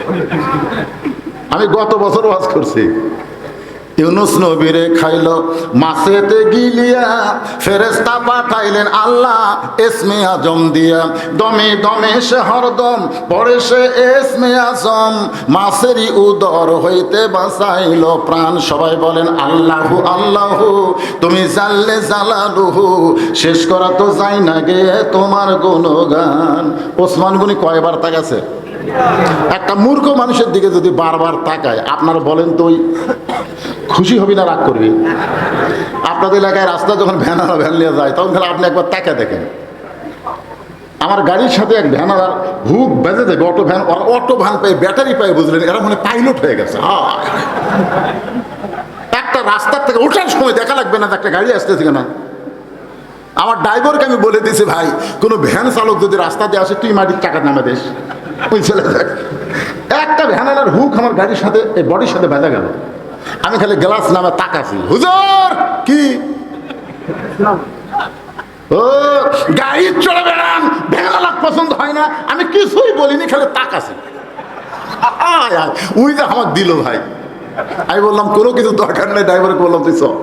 আমি গত বছর ওয়াজ করছি, ইউনূস নবীরে খাইল মাছেতে গিলিয়া, ফেরেশতা পাঠাইলেন আল্লাহ ইসমে আজম দিয়া। দমে দমে সে হরদম পড়ে সে ইসমে আজম, মাছেরই উদর হইতে বাঁচাইল প্রাণ। সবাই বলেন আল্লাহু আল্লাহু, তুমি জাল্লে জালালুহু, শেষ করা তো যায় না গে তোমার গুণগান। ওসমান গনি কয়বার তাকাছে? একটা মূর্খ মানুষের দিকে যদি বারবার তাকায়, আপনারা বলেন তো ওই খুশি হবি না রাগ করবি? আপনাদের এলাকায় রাস্তা যখন ভ্যানারা ভ্যান নিয়ে যায় তখন তাহলে আপনি একবার তাকে দেখেন। আমার গাড়ির সাথে এক ভ্যানার হুক বেজে দেবে, অটো ভ্যান পাই, ব্যাটারি পাই, বুঝলেন, এরা মানে পাইলট হয়ে গেছে। একটা রাস্তার থেকে ওঠার সময় দেখা লাগবে না একটা গাড়ি আসতেছে কেনা। আমার ড্রাইভারকে আমি বলে দিয়েছি, ভাই কোনো ভ্যান চালক যদি রাস্তা দিয়ে আসে তুই মাটির টাকা নামে দিস, ওই চলে যাক। একটা ভ্যানালার হুক আমার গাড়ির সাথে এই বডির সাথে বেঁধে গেল। আমি খালি গ্লাস নামে তাকাছি, হুজুর কি ও গাড়ি চলে বেড়ান, ভ্যানালা পছন্দ হয় না, আমি কিছুই বলিনি, খালি তাকাছি। ওই যে আমার দিল ভাই, আমি বললাম কোনো কিছু দরকার নেই, ড্রাইভারকে বললাম তুই চল।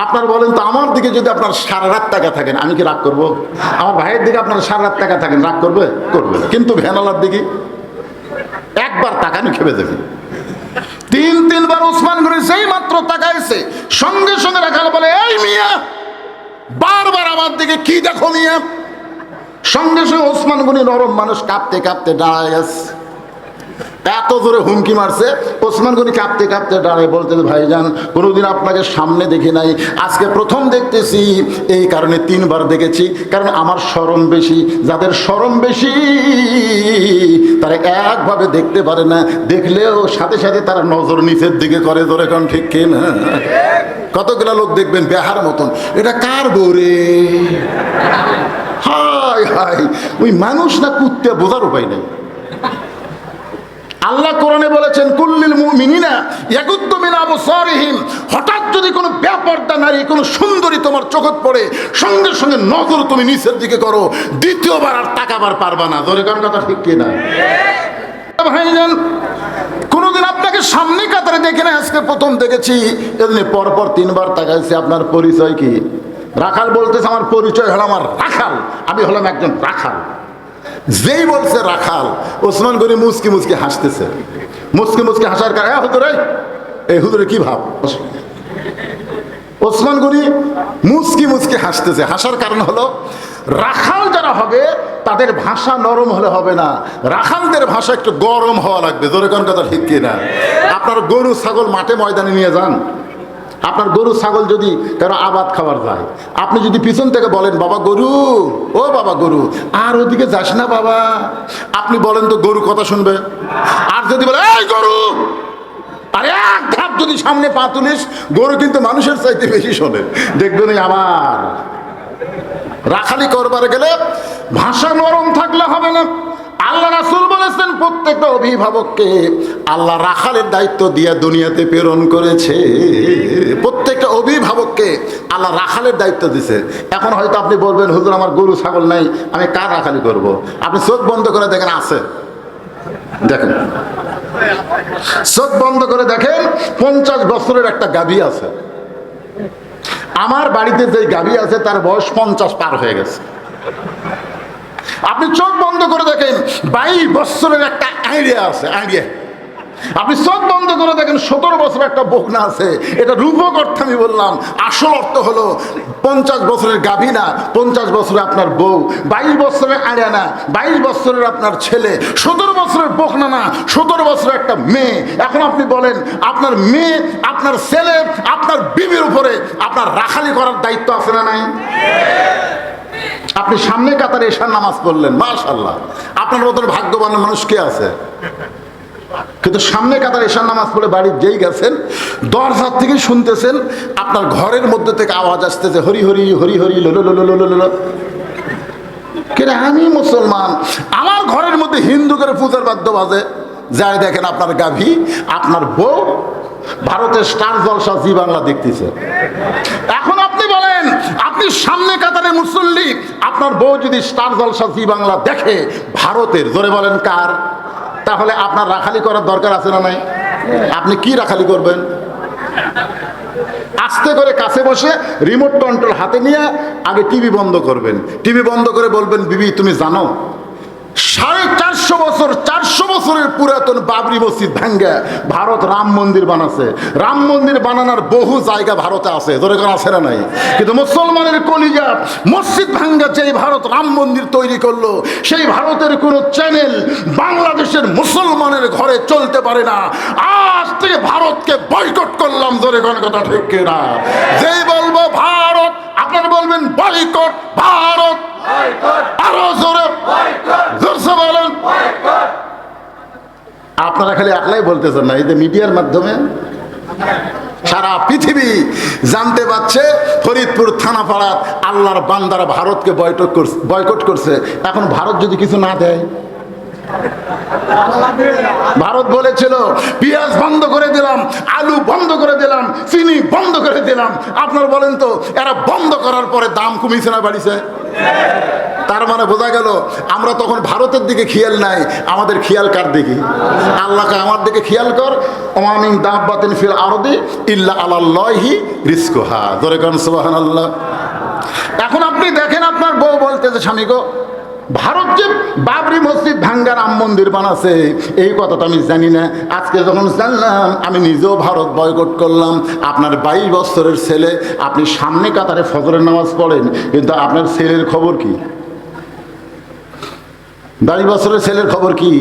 আপনার বলেন তো, আমার দিকে যদি আপনার সারা রাত টাকা থাকেন আমি কি রাগ করবো? আমার ভাইয়ের দিকে আপনার সারা রাত টাকা থাকেন রাগ করবে? করবে। কিন্তু ভ্যানালার দিকে একবার তাকানি খেপে যাবে। তিনবার ওসমান গনি সেই মাত্র তাকাইছে, সঙ্গে সঙ্গে রাখাল বলে, এই মিয়া বারবার আমার দিকে কি দেখো মিয়া? সঙ্গে সঙ্গে ওসমান গনি নরম মানুষ কাঁপতে কাঁপতে দাঁড়ায় গেছে। এত জোরে হুমকি মারছে, ওসমান গনি কাঁপতে কাঁপতে দাঁড়ায় বলতে, ভাইজান কোনোদিন আপনাকে সামনে দেখি নাই, আজকে প্রথম দেখতেছি। এই কারণে তিনবার দেখেছি, কারণ আমার শরম বেশি। যাদের শরম বেশি তারা একভাবে দেখতে পারে না, দেখলেও সাথে সাথে তারা নজর নিচের দিকে করে। ধরে কারণ ঠিক কে না? কতগুলো লোক দেখবেন বেহার মতন, এটা কার বউ রে? হায় হায়, ওই মানুষ না কুত্তে বোঝার উপায় নেই। আল্লাহ কোরআনে বলেছেন, কুল্লিল মুমিনিনা ইয়াগুদ্দু মিন আবসারিহিম। হঠাৎ যদি কোনো বেপরদা নারী, কোনো সুন্দরী তোমার চোখে পড়ে, সঙ্গে সঙ্গে নজর তুমি নিচের দিকে করো, দ্বিতীয়বার আর তাকাবার পারবা না। ধরে কারণ কথা ঠিক কিনা? ভাইজান কোনোদিন আপনাকে সামনে কাতারে দেখে না, আজকে প্রথম দেখেছি। এদিনে পরপর তিনবার তাকাইছি। আপনার পরিচয় কি? রাখাল বলতেছে, আমার পরিচয় হলো আমার রাখাল, আমি হলাম একজন রাখাল। যেই বলছে রাখাল, ওসমান গনি মুচকি মুচকি হাসতেছে। মুচকি মুচকি হাসার কারণে, হুজুরে এই হুজুরে কি ভাব? ওসমান গনি মুচকি মুচকি হাসতেছে। হাসার কারণ হলো, রাখাল যারা হবে তাদের ভাষা নরম হলে হবে না, রাখালদের ভাষা একটু গরম হওয়া লাগবে। জোরে কোন কথা ঠিক কিনা? আপনার গরু ছাগল মাঠে ময়দানে নিয়ে যান, আপনার গরু ছাগল যদি কারো আবাদ খাবার যায়, আপনি যদি পিছন থেকে বলেন, বাবা গরু, ও বাবা গরু, আর ওদিকে যাস না বাবা, আপনি বলেন তো গরু কথা শুনবে? আর যদি বলে, এই গরু, আর এক ধাপ যদি সামনে পা তুলিস, গরু কিন্তু মানুষের চাইতে বেশি শোনে। দেখবেন আবার রাখালি করবার গেলে ভাষা নরম থাকলে হবে না। আল্লাহ রাসূল বলেছেন, প্রত্যেকটা অভিভাবককে আল্লাহ রাখালের দায়িত্ব দিয়ে দুনিয়াতে প্রেরণ করেছে। প্রত্যেকটা অভিভাবককে আল্লাহ রাখালের দায়িত্ব দিছে। এখন হয়তো আপনি বলবেন, হুজুর আমার গরু ছাগল নাই, আমি কার রাখালি করব? আপনি চোখ বন্ধ করে দেখেন, আছে। দেখেন, চোখ বন্ধ করে দেখেন, 50 বছরের একটা গাভী আছে। আমার বাড়িতে যে গাভী আছে তার বয়স 50 পার হয়ে গেছে। আপনি চোখ বন্ধ করে দেখেন, 22 বছরের একটা আইডিয়া আছে, আইডিয়া। আপনি চোখ বন্ধ করে দেখেন, 17 বছরের একটা বকনা আছে। এটা রূপক অর্থ আমি বললাম, আসল অর্থ হলো 50 বছরের গাভী না, 50 বছরের আপনার বউ, 22 বছরের আইডিয়া না, 22 বছরের আপনার ছেলে, 17 বছরের বকনা না, 17 বছরের একটা মেয়ে। এখন আপনি বলেন, আপনার মেয়ে, আপনার ছেলে, আপনার বিবির উপরে আপনার রাখালি করার দায়িত্ব আছে না নাই? আপনি সামনে কাতারে এশার নামাজ পড়লেন, মাশাআল্লাহ, আপনার মতন ভাগ্যবান মানুষ কে আছে? কিন্তু সামনে কাতারে এশার নামাজ পড়ে বাড়ি যেই গেছেন, দরজার থেকে শুনতেছেন আপনার ঘরের মধ্যে থেকে আওয়াজ আসতেছে, হরি হরি হরি হরি লোলো লোলো লোলো লোলো। কেন আমি মুসলমান, আমার ঘরের মধ্যে হিন্দু করে পূজার বাদ্য বাজে, যাই দেখেন আপনার গাভী, আপনার বউ ভারতের স্টার জলসা জি বাংলা দেখতেছে। এখন আপনি বলেন, আপনি সামনে কাতারে মুসল্লি, আপনার বউ যদি স্টার জলসা জি বাংলা দেখে ভারতের, জোরে বলেন কার? তাহলে আপনার রাখালি করার দরকার আছে না নাই? আপনি কি রাখালি করবেন? আস্তে করে কাছে বসে রিমোট কন্ট্রোল হাতে নিয়ে আগে টিভি বন্ধ করবেন। টিভি বন্ধ করে বলবেন, বিবি তুমি জানো 450 বছর, 500 বছরের পুরাতন বাবরি মসজিদ ভাঙ্গা ভারত রাম মন্দির বানাচ্ছে। রাম মন্দির বানানোর বহু জায়গা ভারতে আছে, ধরে কোন আছে না নাই? কিন্তু মুসলমানের কলিজা মসজিদ ভাঙ্গা যেই ভারত রাম মন্দির তৈরি করলো, সেই ভারতের কোনো চ্যানেল বাংলাদেশের মুসলমানের ঘরে চলতে পারে না। আজ থেকে ভারতকে বয়কট করলাম, ধরে কোন কথা ঠিক কিনা? যেই বলবো ভারত, আপনারা বলবেন বয়কট ভারত, আরো জোরে জোরসে বলেন। আপনারা খালি একলাই বলতেছেন না, এই যে মিডিয়ার মাধ্যমে সারা পৃথিবী জানতে পারছে ফরিদপুর থানাপাড়া আল্লাহর বান্দারা ভারতকে বয়কট করছে। এখন ভারত যদি কিছু না দেয়, ভারত বলেছিল পেঁয়াজ বন্ধ করে দিলাম, আলু বন্ধ করে দিলাম, চিনি বন্ধ করে দিলাম। আপনারা বলেন তো, এরা বন্ধ করার পরে দাম কমিয়েছে না বাড়িছে? তার মানে বোঝা গেল আমরা তখন ভারতের দিকে খেয়াল নাই, আমাদের খেয়াল কার দিকে? আল্লাহকে আমার দিকে খেয়াল কর। ওমামিন দাব্বাতিন ফিল আরদি ইল্লা আলাল্লাহি রিজকুহা, জোরে কোন সুবহানাল্লাহ। এখন আপনি দেখেন, আপনার বউ বলতেছে স্বামী গো, ভারত যে বাবরি মসজিদ ভাঙ্গা রাম মন্দির বানাচ্ছে, এই কথা তো আমি জানি না। আজকে যখন জানলাম, আমি নিজেও ভারত বয়কট করলাম। আপনার 22 বছরের ছেলে, আপনি সামনে কাতারে ফজরের নামাজ পড়েন, কিন্তু আপনার ছেলের খবর কি? 22 বছরের ছেলের খবর কি?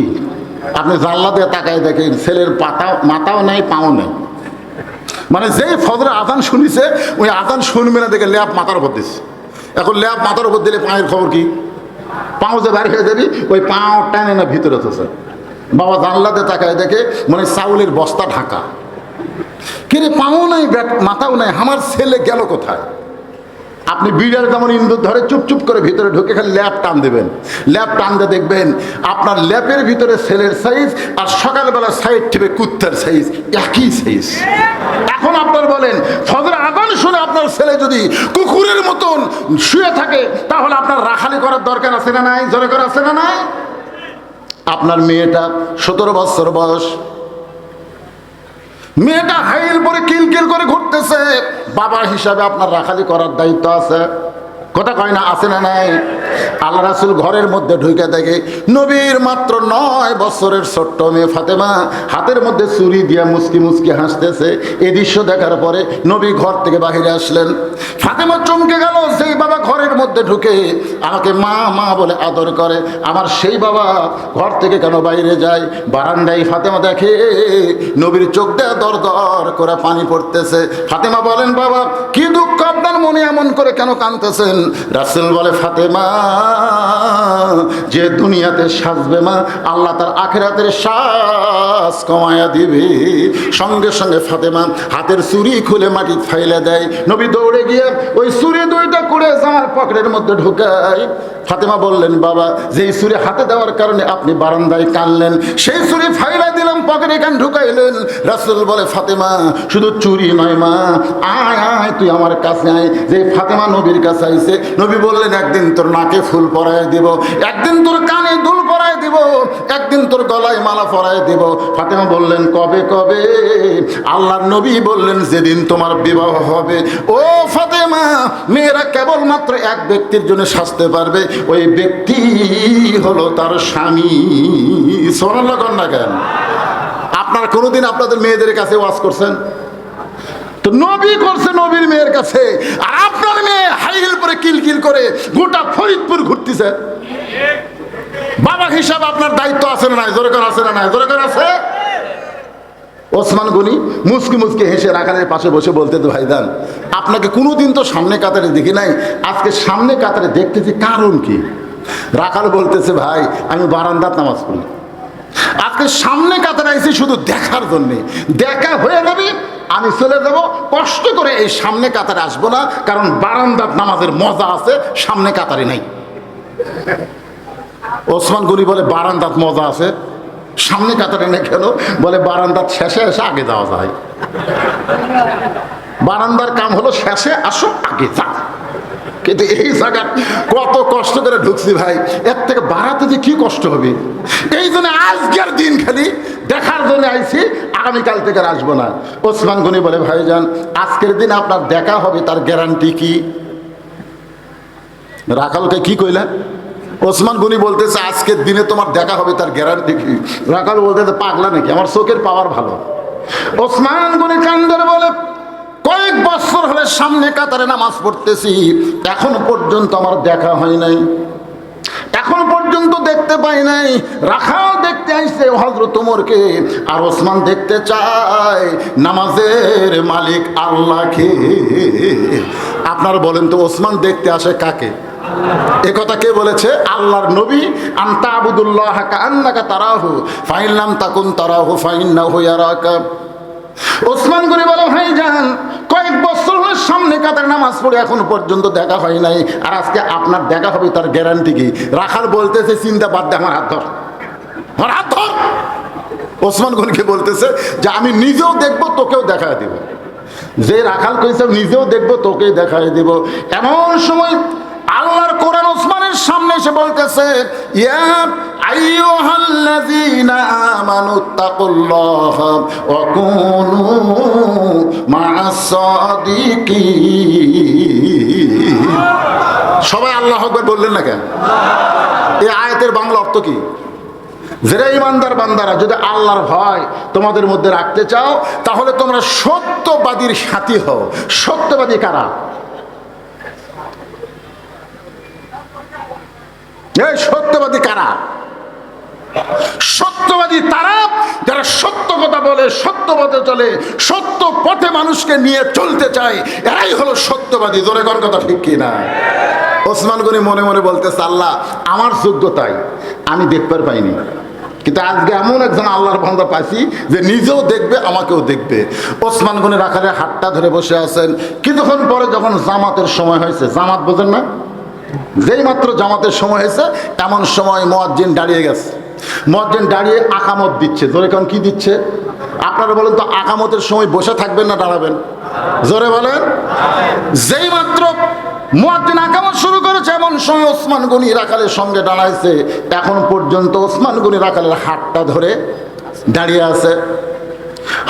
আপনি জানলা দিয়ে তাকায় দেখেন, ছেলের মাথাও নাই, পাও নাই। মানে যেই ফজরের আজান শুনিছে, ওই আজান শুনবে না দেখে ল্যাপ মাথার উপর দিচ্ছে। এখন ল্যাপ মাথার উপর দিলে পায়ের খবর কি? পাও যে বের হয়ে যাবি, ওই পাও টানে না ভিতরে আছে। বাবা জানলাতে তাকায় দেখে মানে চাউলের বস্তা ঢাকা। কিরে পাও নাই, মাথাও নাই, আমার ছেলে গেল কোথায়? আপনি বিড়াল যেমন ইন্দুর ধরে চুপচুপ করে ভিতরে ঢুকে খালি ল্যাপ টান দেবেন, ল্যাপ টান দিয়ে দেখবেন আপনার ল্যাপের ভিতরে ছেলের সাইজ আর সকালবেলা সাইড টিপে কুত্তার সাইজ একই সাইজ। এখন আপনার বলেন, ফজর আজান শুনে আপনার ছেলে যদি কুকুরের মতন শুয়ে থাকে, তাহলে আপনার রাখালি করার দরকার আছে না নাই? জোরে করে আছে না নাই? আপনার মেয়েটা 17 বছর বয়স, মেয়েটা হাইল পরে কিলকিল করে ঘুরতেছে, বাবা হিসাবে আপনার রাখালি করার দায়িত্ব আছে। কথা কয় না, আছে না নাই? আল্লাহ রাসূল ঘরের মধ্যে ঢুকে দেখে নবীর মাত্র 9 বছরের ছোট্ট মেয়ে ফাতেমা হাতের মধ্যে ছুরি দিয়া মুচকি মুচকি হাসতেছে। এই দৃশ্য দেখার পরে নবী ঘর থেকে বাহিরে আসলেন। ফাতেমা চমকে গেল, সেই বাবা ঘরের মধ্যে ঢুকে আমাকে মা মা বলে আদর করে, আমার সেই বাবা ঘর থেকে কেন বাইরে যায়? বারান্দায় ফাতেমা দেখে নবীর চোখ দিয়ে দর দর করে পানি পড়তেছে। ফাতেমা বলেন, বাবা কি দুঃখ আপনার মনে, এমন করে কেন কাঁদতেছেন? রাসূল বলে, ফাতেমা যে দুনিয়াতে সাজবে মা, আল্লাহ তার আখিরাতের সাজ কমায়া দিবে। সঙ্গে সঙ্গে ফাতেমা হাতের চুরি খুলে মাটি ফাইলে দেয়। নবী দৌড়ে গিয়ে ওই চুরি দুইটা করে জামার পকেটের মধ্যে ঢুকায়। ফাতেমা বললেন, বাবা যেই চুরি হাতে দেওয়ার কারণে আপনি বারান্দায় কানলেন, সেই চুরি ফাইলা দিলাম, পকেটে কান ঢুকাইলেন। রাসূল বলে, ফাতেমা শুধু চুরি নয় মা, আয় আয় তুই আমার কাছে আয়। যে ফাতেমা নবীর কাছে আইছে, নবী বললেন, একদিন তোর নাকে ফুল পরায় দিব, একদিন তোর কানে দুল পরায় দিব, একদিন তোর গলায় মালা পরায় দিব। ফাতেমা বললেন, কবে কবে? আল্লাহর নবী বললেন, যেদিন তোমার বিবাহ হবে। ও ফাতেমা, মেয়েরা কেবলমাত্র এক ব্যক্তির জন্য সাজতে পারবে, ওই ব্যক্তি হলো তার স্বামী। সুবহানাল্লাহ কন না কেন? আপনারা কোনোদিন আপনাদের মেয়েদের কাছে ওয়াজ করছেন? তো নবী করছে নবীর মেয়ের কাছে, আর আপনার মেয়ে হাইহিল পরে কিলকিল করে গোটা ফরিদপুর ঘুরতেছে। বাবা হিসাবে আপনার দায়িত্ব আছে না নাই? জোরে করে আছে না নাই? জোরে করে আছে। ওসমান গনি মুচকি মুচকি হেসে রাখালের পাশে বসে বলতে, তো ভাইজান আপনাকে কোনোদিন তো সামনে কাতারে দেখি নাই, আজকে সামনে কাতারে দেখতেছি, কারণ কি? রাখাল বলতেছে, ভাই আমি বারান্দাত নামাজ পড়ি, আজকে সামনে কাতারে আইছি শুধু দেখার জন্যে। দেখা হয়ে যাবে আমি চলে যাব, কষ্ট করে এই সামনে কাতারে আসবো না, কারণ বারান্দাত নামাজের মজা আছে, সামনে কাতারে নাই। ওসমান গনি বলে, বারান্দাত মজা আছে, সামনে কাতারে নেই কেন? বলে, বারান্দার শেষে এসে আগে যাওয়া যায়। বারান্দার কাম হলো শেষে আসো আগে যা। কিন্তু এই জায়গা কত কষ্ট করে ঢুকছি ভাই, এর থেকে বাড়াতে যে কি কষ্ট হবে। এই জন্য আজকের দিন খালি দেখার জন্য আইছি, আগামীকাল থেকে আর আসবো না। ওসমান গনি বলে, ভাইজান আজকের দিন আপনার দেখা হবে, তার গ্যারান্টি কি? রাখালকে কি কইলেন? ওসমান গনি বলতেছে আজকের দিনে তোমার দেখা হবে তার গ্যারান্টি কি? রাখাল বলতেছে পাগলা নাকি, আমার চোখের পাওয়ার ভালো। ওসমান গনি কান্দরে বলে কয়েক বছর হলে সামনে কাতারে নামাজ পড়তেছি, এখন পর্যন্ত আমার দেখা হয় নাই, এখন পর্যন্ত দেখতে পাই নাই। রাখাল দেখতে আইছে হযরত ওমরকে, আর ওসমান দেখতে চায় নামাজের মালিক আল্লাহকে। আপনারা বলেন তো ওসমান দেখতে আসে কাকে? এ কথা কে বলেছে? আল্লাহর নবী। আনতা আবুদুল্লাহ কাআন্নাকা তারাহু ফাইন লাম তাকুন তারাহু ফাইন্নাহু ইয়ারাকা। ওসমান গনি বলে ভাইজান কয়েক বছর হলো সামনে কাতার নামাজ পড়ে এখন পর্যন্ত দেখা হয় নাই, আর আজকে আপনার দেখা হবে তার গ্যারান্টি কি? রাখাল বলতেছে চিন্তা বাদ দে, আমার হাত ধর, আমার হাত ধর। ওসমান গনিকে বলতেছে যে আমি নিজেও দেখবো তোকেও দেখায় দিব। যে রাখাল কইছে নিজেও দেখবো তোকেই দেখায় দিব। এমন সময় আল্লাহর কোরআন ওসমানের সামনে এসে বলতেছে ইয়া আইয়ুহাল্লাযীনা আমানুত্তাকুল্লাহ ওয়া কুনু মা'আস সাদিকিন। সবাই আল্লাহু আকবার বললেন না কেন? এই আয়াতের বাংলা অর্থ কি? যারা ইমানদার বান্দারা যদি আল্লাহর ভয় তোমাদের মধ্যে রাখতে চাও তাহলে তোমরা সত্যবাদীর সাথী হও। সত্যবাদী কারা? এই সত্যবাদী কারা? সত্যবাদী তারা যারা সত্য কথা বলে, সত্য পথে চলে, সত্য পথে মানুষকে নিয়ে চলতে চায়, এরাই হলো সত্যবাদী। জোরে কোন কথা ঠিক কি না? ওসমান গনি মনে মনে বলতেছে আল্লাহ আমার যোগ্যতায় আমি দেখতে পাইনি, কিন্তু আজকে এমন একজন আল্লাহর বান্দা পাইছি যে নিজেও দেখবে আমাকেও দেখবে। ওসমান গনি রাখালের হাতটা ধরে বসে আছেন। কিছুক্ষণ পরে যখন জামাতের সময় হয়েছে, জামাত বোঝেন না, যেই মাত্র জামাতের সময় হয়েছে এমন সময় মুয়াজ্জিন দাঁড়িয়ে গেছে। মুয়াজ্জিন দাঁড়িয়ে আকামত দিচ্ছে। জোরে কোন কি দিচ্ছে? আপনারা বলেন তো আকামতের সময় বসে থাকবেন না দাঁড়াবেন? জোরে বলেন। যেই মাত্র মুয়াজ্জিন আকামত শুরু করেছে এমন সময় ওসমান গনি রাখালের সঙ্গে দাঁড়াইছে। এখন পর্যন্ত ওসমান গনি রাখালের হাতটা ধরে দাঁড়িয়ে আছে।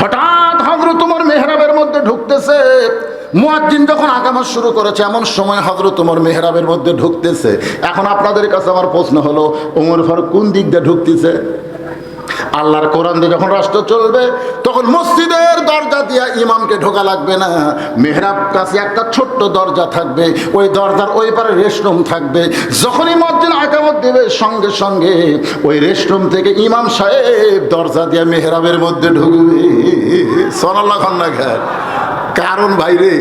হঠাৎ হযরত ওমর মেহরাবের মধ্যে ঢুকতেছে। মুয়াজ্জিন যখন আকামত শুরু করেছে এমন সময় হযরত ওমর মেহরাবের মধ্যে ঢুকতেছে। এখন আপনাদের কাছে আমার প্রশ্ন হলো ওমর ফারুক কোন দিক দিয়ে ঢুকতেছে? আল্লাহর কোরআন দিয়ে যখন রাষ্ট্র চলবে তখন মসজিদের দরজা দিয়ে ইমামকে ঢোকা লাগবে না। মেহরাব কাছে একটা ছোট্ট দরজা থাকবে, ওই দরজার ওই পারে রেস্টরুম থাকবে। যখনই মুয়াজ্জিন আকামত দেবে সঙ্গে সঙ্গে ওই রেস্টরুম থেকে ইমাম সাহেব দরজা দিয়ে মেহরাবের মধ্যে ঢুকবে। সুবহানাল্লাহ খান্না খায়। কারণ ভাইরে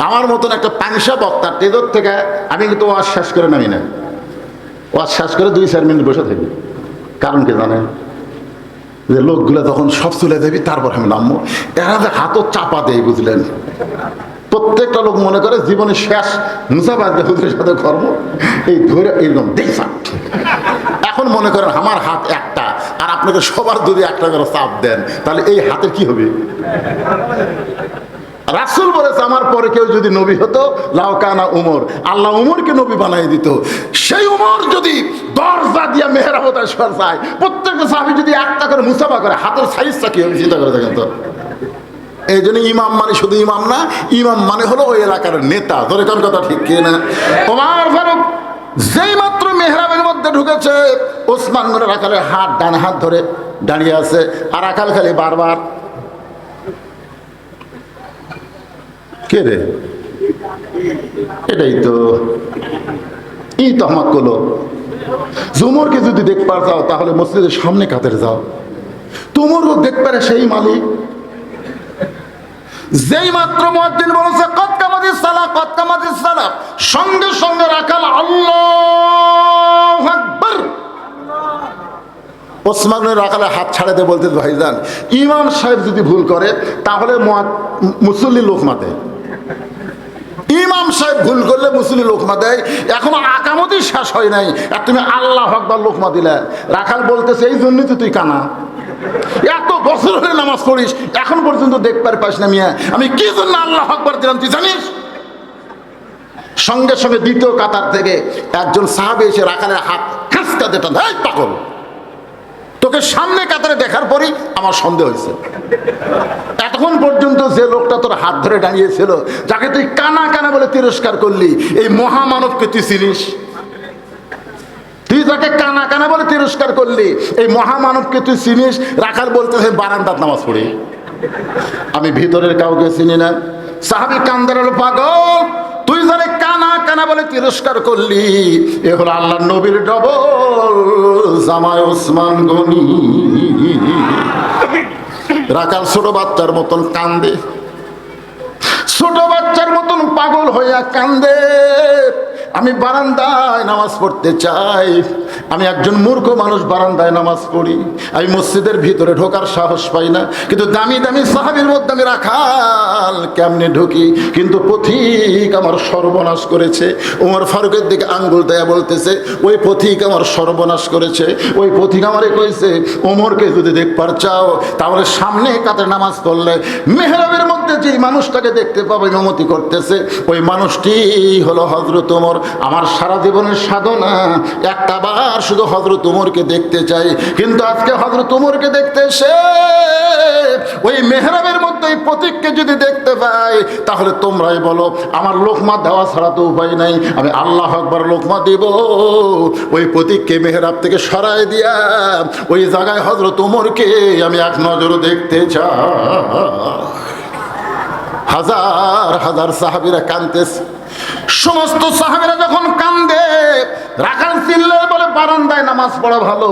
আমার মতন একটা পাংশা বক্তা তেজর থেকে আমি কিন্তু ওয়াজ শেষ করে নামি না। ওয়াজ শেষ করে 2-4 মিনিট বসে থাকি। কারণ কি জানেন? যে লোকগুলো তখন সব তুলে দেবি তারপর আমি নামবো। এরা যে হাতও চাপা দেয় বুঝলেন। প্রত্যেকটা লোক মনে করে জীবনের শেষ মুসাফার হুজুরের সাথে কর্ম এই ধরে এইরকম দেখা। এখন মনে করেন আমার হাত একটা, আর আপনাকে সবার যদি একটা করে চাপ দেন তাহলে এই হাতের কি হবে? রাসূল বলেছে আমার পরে কেউ যদি নবী হতো লাউকানা উমর, আল্লাহ উমরকে নবী বানাই দিত। সেই উমর যদি দরজা দিয়ে মেহরাবতায় সর যায়, প্রত্যেকটা সাহাবী যদি একটা করে মুসাফা করে, হাতের সাইজটা কি হবে চিন্তা করে দেখেন তো। এই জন্য ইমাম মানে শুধু ইমাম না, ইমাম মানে হলো ওই এলাকার নেতা। ধরে কোন কথা ঠিক কি না? ওমর ফারুক যেই মাত্র মেহরাবের মধ্যে ঢুকেছে ওসমান গনি রাখালের হাত ডান হাত ধরে দাঁড়িয়ে আছে। আর রাখাল খালি বারবার কে রে, এটাই তো ই তো আমার কলো। উমরকে যদি দেখবার যাও তাহলে মসজিদের সামনে কাতারে যাও, তোমারও দেখবারে সেই মালিক। যেই মাত্র মুয়াজ্জিন বলেছে কদ কামাতিস সালাহ কদ কামাতিস সালাহ, সঙ্গে সঙ্গে রাখাল আল্লাহু আকবার। ওসমান রাখালে হাত ছাড়ে দিয়ে বলতে ভাইজান ইমাম সাহেব যদি ভুল করে তাহলে মুসল্লি লোকমা দেয়। ইমাম সাহেব ভুল করলে মুসল্লি লোকমা দেয়। এখনো আকামতই শেষ হয় নাই আর তুমি আল্লাহু আকবার লোকমা দিলে। রাখাল বলতেছে এই জন্যই তো তুই কানা, এত বছর হলে নামাজ পড়িস এখন পর্যন্ত দেখবার পাস না মিয়া, আমি কি জন্য আল্লাহু আকবার দিলাম তুই জানিস? সঙ্গে সঙ্গে দ্বিতীয় কাতার থেকে একজন সাহাবী এসে রাখালের হাত খাঁচকা দেটা দেয়, পাগল তোকে সামনে কাতারে দেখার পরই আমার সন্দেহ হয়েছে। এতক্ষণ পর্যন্ত যে লোকটা তোর হাত ধরে দাঁড়িয়েছিল, যাকে তুই কানা কানা বলে তিরস্কার করলি, এই মহামানবকে তুই চিনিস? যাকে কানা কানা বলে তিরস্কার করলি, এই মহামানবকে তুই চিনিস? রাখাল বলতেছে বারান্দার নামাজ পড়ি, আমি ভিতরের কাউকে চিনি না। সাহাবী কান্দার হলো পাগল, তুই যারে কানা কানা বলে তিরস্কার করলি, এ হলো আল্লাহর নবীর ডবল জামাই ওসমান গনি। রাখাল ছোট বাচ্চার মতন কান্দে, ছোট বাচ্চার মতন পাগল হইয়া কান্দে। আমি বারান্দায় নামাজ পড়তে চাই, আমি একজন মূর্খ মানুষ, বারান্দায় নামাজ পড়ি, আমি মসজিদের ভিতরে ঢোকার সাহস পাই না। কিন্তু দামি দামি সাহাবীর মধ্যে আমি রাখাল কেমনে ঢুকি? কিন্তু পথিক আমার সর্বনাশ করেছে। ওমর ফারুকের দিকে আঙ্গুল দেয়া বলতেছে, ওই পথিক আমার সর্বনাশ করেছে। ওই পথিক আমারে কইছে, ওমরকে যদি দেখবার চাও তাহলে সামনে কাতে নামাজ পড়লে মেহরাবের মধ্যে যে মানুষটাকে দেখতে পাবে ইমামতি করতেছে, ওই মানুষটি হলো হযরত ওমর। আমার সারা জীবনের সাধনা একটা বার শুধু হযরত ওমরকে দেখতে চাই। কিন্তু আজকে হযরত ওমরকে দেখতে এসে ওই মেহরাবের মধ্যে ওই প্রতীককে যদি দেখতে পাই, তাহলে তোমরাই বলো আমার লোকমা দেওয়া ছাড়া তো উপায় নাই, আমি আল্লাহু আকবার লোকমা দিব। ওই প্রতীককে মেহরাব থেকে সরায় দিয়া ওই জায়গায় হযরত ওমরকে আমি এক নজর দেখতে চাই। হাজার হাজার সাহাবীরা কাঁদতেছে। সমস্ত সাহাবীরা যখন কান্দে, রাখাল চিল্লায় বলে বারান্দায় নামাজ পড়া ভালো,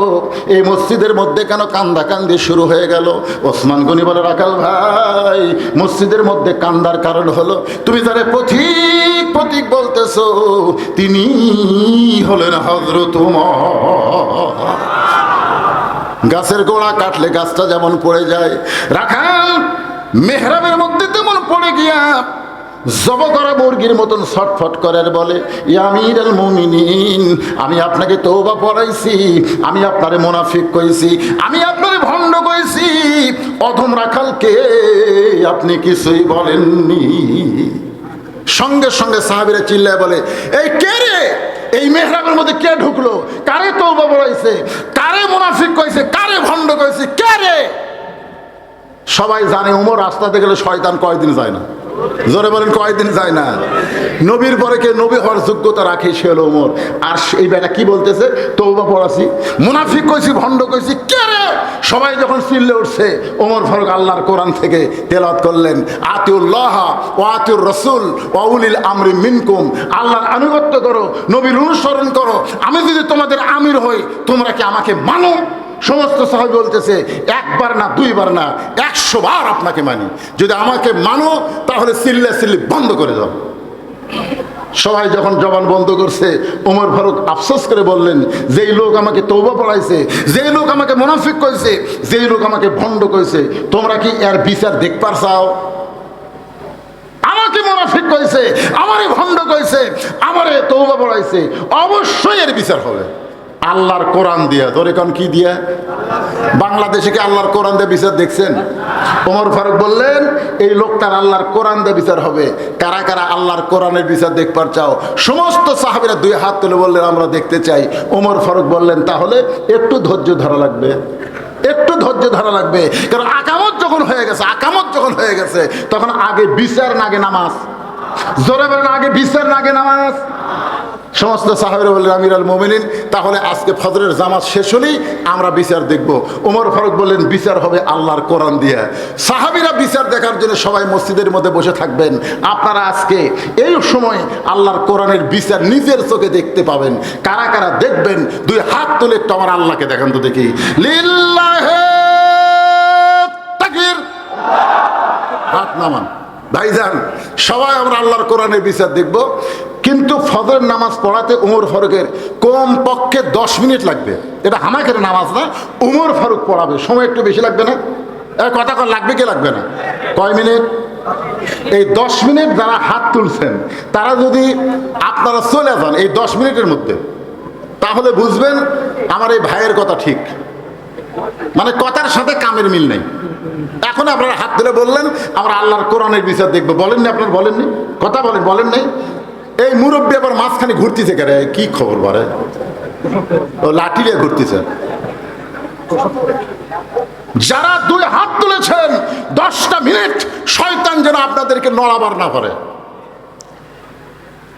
এই মসজিদের মধ্যে কেন কান্দা কান্দি শুরু হয়ে গেল? ওসমান গনি বলে, রাখাল ভাই, মসজিদের মধ্যে কান্দার কারণ হলো তুমি যারা পথিক পথিক বলতেছো, তিনি হলেন হযরত ওমর। গাছের গোড়া কাটলে গাছটা যেমন পড়ে যায়, রাখাল মেহরাবের মধ্যে তেমন পড়ে গিয়া জব করা মুরগির মতন ছটফট করার বলে, ইয়া আমিরুল মুমিনিন, আমি আপনাকে তওবা পড়াইছি, আমি আপনারে মুনাফিক কইছি, আমি আপনারে ভণ্ড কইছি, অধম রাখালকে আপনি কিছুই বলেননি। সঙ্গে সঙ্গে সাহাবীরা চিল্লায় বলে, এই কে রে? এই মেহরাবের মধ্যে কে ঢুকলো? কারে তওবা পড়াইছে? কারে মুনাফিক কইছে? কারে ভণ্ড কইছে? কে রে? সবাই জানে ওমর রাস্তাতে গেলে শয়তান কয়দিন যায় না। জোরে বলেন, কয়দিন যায় না? নবীর পরে কে নবী হওয়ার যোগ্যতা রাখে সে হলো ওমর। আর এই বেটা কি বলতেছে? তওবা পড়াছি, মুনাফিক কইছি, ভণ্ড কইছি, কে রে? সবাই যখন চিল্লে উঠছে, ওমর ফারুক আল্লাহর কোরআন থেকে তেলাওয়াত করলেন, আতিউল্লাহ ওয়া আতিউর রাসূল ওয়া উলিল আমরি মিনকুম, আল্লাহর আনুগত্য করো, নবীর অনুসরণ করো, আমি যদি তোমাদের আমির হই তোমরা কি আমাকে মানো? সমস্ত সাহাবী বলতেছে, একবার না, দুইবার না, 100 বার আপনাকে মানি, যদি আমাকে মানো তাহলে চিল্লি বন্ধ করে দাও। সবাই যখন জবান বন্ধ করছে, ওমর ফারুক আফসোস করে বললেন, যেই লোক আমাকে তওবা পড়াইছে, যেই লোক আমাকে মুনাফিক কইছে, যেই লোক আমাকে ভণ্ড কইছে, তোমরা কি এর বিচার দেখবার চাও? আমাকে মুনাফিক কইছে, আমারে ভণ্ড কইছে, আমারে তওবা পড়াইছে, অবশ্যই এর বিচার হবে আল্লাহর কোরআন দিয়া। ধরে কোন কি দিয়া? বাংলাদেশে কি আল্লাহর কোরআন দিয়ে বিচার দেখছেন? ওমর ফারুক বললেন, এই লোকটার আল্লাহর কোরআন দিয়ে বিচার হবে। কারা কারা আল্লাহর কোরআনের বিচার দেখবার চাও? সমস্ত সাহাবীরা দুই হাত তুলে বললেন, আমরা দেখতে চাই। ওমর ফারুক বললেন, তাহলে একটু ধৈর্য ধরা লাগবে, একটু ধৈর্য ধরা লাগবে, কারণ আকামত যখন হয়ে গেছে, আকামত যখন হয়ে গেছে, তখন আগে বিচার না আগে নামাজ। জোরে বলেন, আগে বিচার না আগে নামাজ। সমস্ত সাহাবীরা বললেন, আমিরুল মুমিনিন, তাহলে আজকে ফজরের জামাত শেষ হলেই আমরা বিচার দেখব। ওমর ফারুক বললেন, বিচার হবে আল্লাহর কোরআন দিয়ে। সাহাবীরা বিচার দেখার জন্য সবাই মসজিদের মধ্যে বসে থাকবেন। আপনারা আজকে এই সময় আল্লাহর কোরআনের বিচার নিজের চোখে দেখতে পাবেন। কারা কারা দেখবেন? দুই হাত তুলে একটু আমার আল্লাহকে দেখান তো দেখি। লিল্লাহে তাকবীর, হাত নামান। ভাইজান, সবাই আমরা আল্লাহর কোরআনের বিচার দেখব। কিন্তু ফজরের নামাজ পড়াতে ওমর ফারুকের কম পক্ষে 10 মিনিট লাগবে। এটা হামাকের নামাজ না, ওমর ফারুক পড়াবে, সময় একটু বেশি লাগবে না? কথা কর, লাগবে কি লাগবে না? কয় মিনিট? এই 10 মিনিট যারা হাত তুলছেন, তারা যদি আপনারা চলে যান এই 10 মিনিটের মধ্যে, তাহলে বুঝবেন আমার এই ভাইয়ের কথা ঠিক, মানে কথার সাথে কামের মিল নেই। এখন আপনারা হাত তুলে বললেন আমরা আল্লাহর কোরআনের বিচার দেখবো, বলেননি? আপনারা বলেননি? কথা বলেন, বলেন নাই? এই মুরব্বী আবার মাঝখানে ঘুরতেছে, কেন? কি খবর বলে? ও লাঠি নিয়ে ঘুরতেছে। যারা দুই হাত তুলেছেন 10টা মিনিট শয়তান যেন আপনাদেরকে নড়াবার না পারে,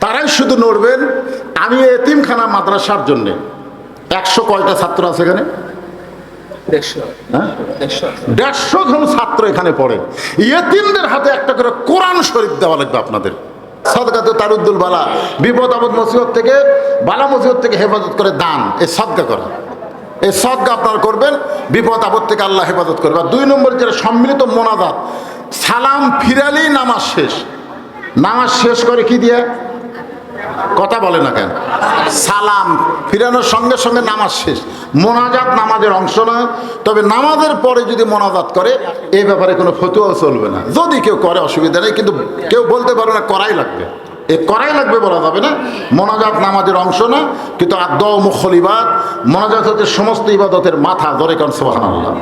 তারাই শুধু নড়বেন। আমি এতিমখানা মাদ্রাসার জন্যে 100 কয়টা ছাত্র আছে এখানে? 150 জন ছাত্র এখানে পড়ে। ইয়েতিমদের হাতে একটা করে কোরআন শরীফ দেওয়া লাগবে আপনাদের। সদকাতে তারুদ্দুল বালা, বিপদ আপদ মুসিবত থেকে, বালা মুসিবত থেকে হেফাজত করে দান, এই সদকা করা, এই সদকা আপনারা করবেন, বিপদ আপদ থেকে আল্লাহ হেফাজত করবে। আর 2 নম্বর যেটা সম্মিলিত মোনাজাত, সালাম ফিরালেই নামাজ শেষ। নামাজ শেষ করে কি দিয়ে? কথা বলে না কেন? সালাম ফিরানোর সঙ্গে সঙ্গে নামাজ শেষ। মোনাজাত নামাজের অংশ নয়, তবে নামাজের পরে যদি মোনাজাত করে এই ব্যাপারে কোনো ফতোয়া চলবে না। যদি কেউ করে অসুবিধা নেই, কিন্তু কেউ বলতে পারে না করাই লাগবে, এ করাই লাগবে বলা যাবে না। মোনাজাত নামাজের অংশ না, কিন্তু আদ মুখল ইবাদ, মোনাজাত হচ্ছে সমস্ত ইবাদতের মাথা। ধরে কারণ সুবহানাল্লাহ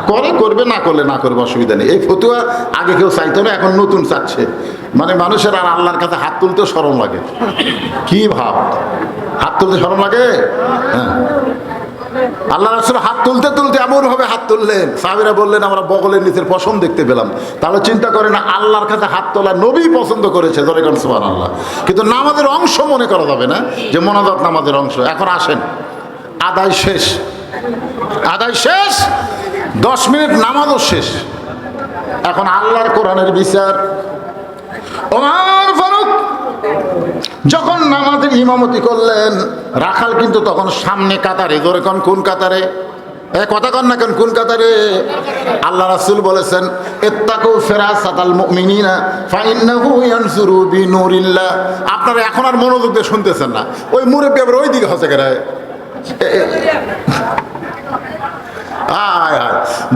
করে করবে, না করলে না করবে, অসুবিধা নেই। এই ফতুয়া আগে কেউ চাইতো না, এখন নতুন চাচ্ছে। মানে মানুষের আর আল্লাহর কাছে হাত তুলতে শরম লাগে। কি ভাব, হাত তুলতে শরম লাগে? হ্যাঁ, আল্লাহ রাসূল হাত তুলতে তুলতে এমন ভাবে হাত তুললেন, সাহাবীরা বললেন আমরা বগলের নিচের পশম দেখতে পেলাম। তাহলে চিন্তা করে না, আল্লাহর কাছে হাত তোলা নবী পছন্দ করেছে। ধরে কারণ সুবহানাল্লাহ। কিন্তু নামাজের অংশ মনে করা যাবে না যে মোনাজাত নামাজের অংশ। এখন আসেন, আদায় শেষ, আদায় শেষ, 10 মিনিট নামাজও শেষ। এখন আল্লাহর কোরআনের বিচার। ওমর ফারুক যখন নামাজের ইমামতি করলেন, রাখাল কিন্তু তখন সামনে কাতারে। ধরে কোন কাতারে? কথা কন না কেন, কোন কাতারে? আল্লাহ রাসূল বলেছেন ইত্তাকু ফিরাসাতাল মুমিনিনা ফাইন্নাহু ইয়ানজুরু বিনুরিল্লাহ। আপনারা এখন আর মনোযোগ দিয়ে শুনতেছেন না, ওই মুরব্বি আবার ওই দিকে হসে গেছে।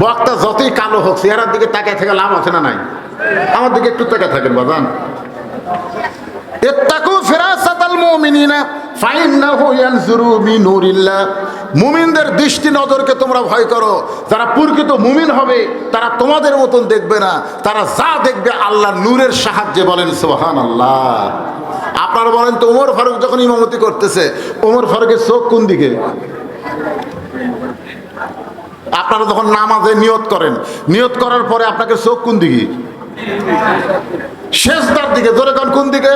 বক্তা যতই কালো হোক, চেহারার দিকে তাকায় থেকে লাভ আছে না নাই? আমার দিকে একটু তাকায় থাকেন বাজান। ইত্তাকু ফিরাসাতাল মুমিনিনা ফাইন্নাহু ইয়ানজুরু বিনুরিল্লাহ। মুমিনদের দৃষ্টি নজরকে তোমরা ভয় করো। যারা প্রকৃত মুমিন হবে তারা তোমাদের মতন দেখবে না, তারা যা দেখবে আল্লাহর নূরের সাহায্যে। বলেন সুবহানাল্লাহ। আপনারা বলেন তো, ওমর ফারুক যখন ইমামতি করতেছে, ওমর ফারুকের চোখ কোন দিকে? আপনারা যখন নামাজে নিয়ত করেন, নিয়ত করার পরে আপনাকে চোখ কোন দিকে? শেষদার দিকে। ধরে কোন দিকে?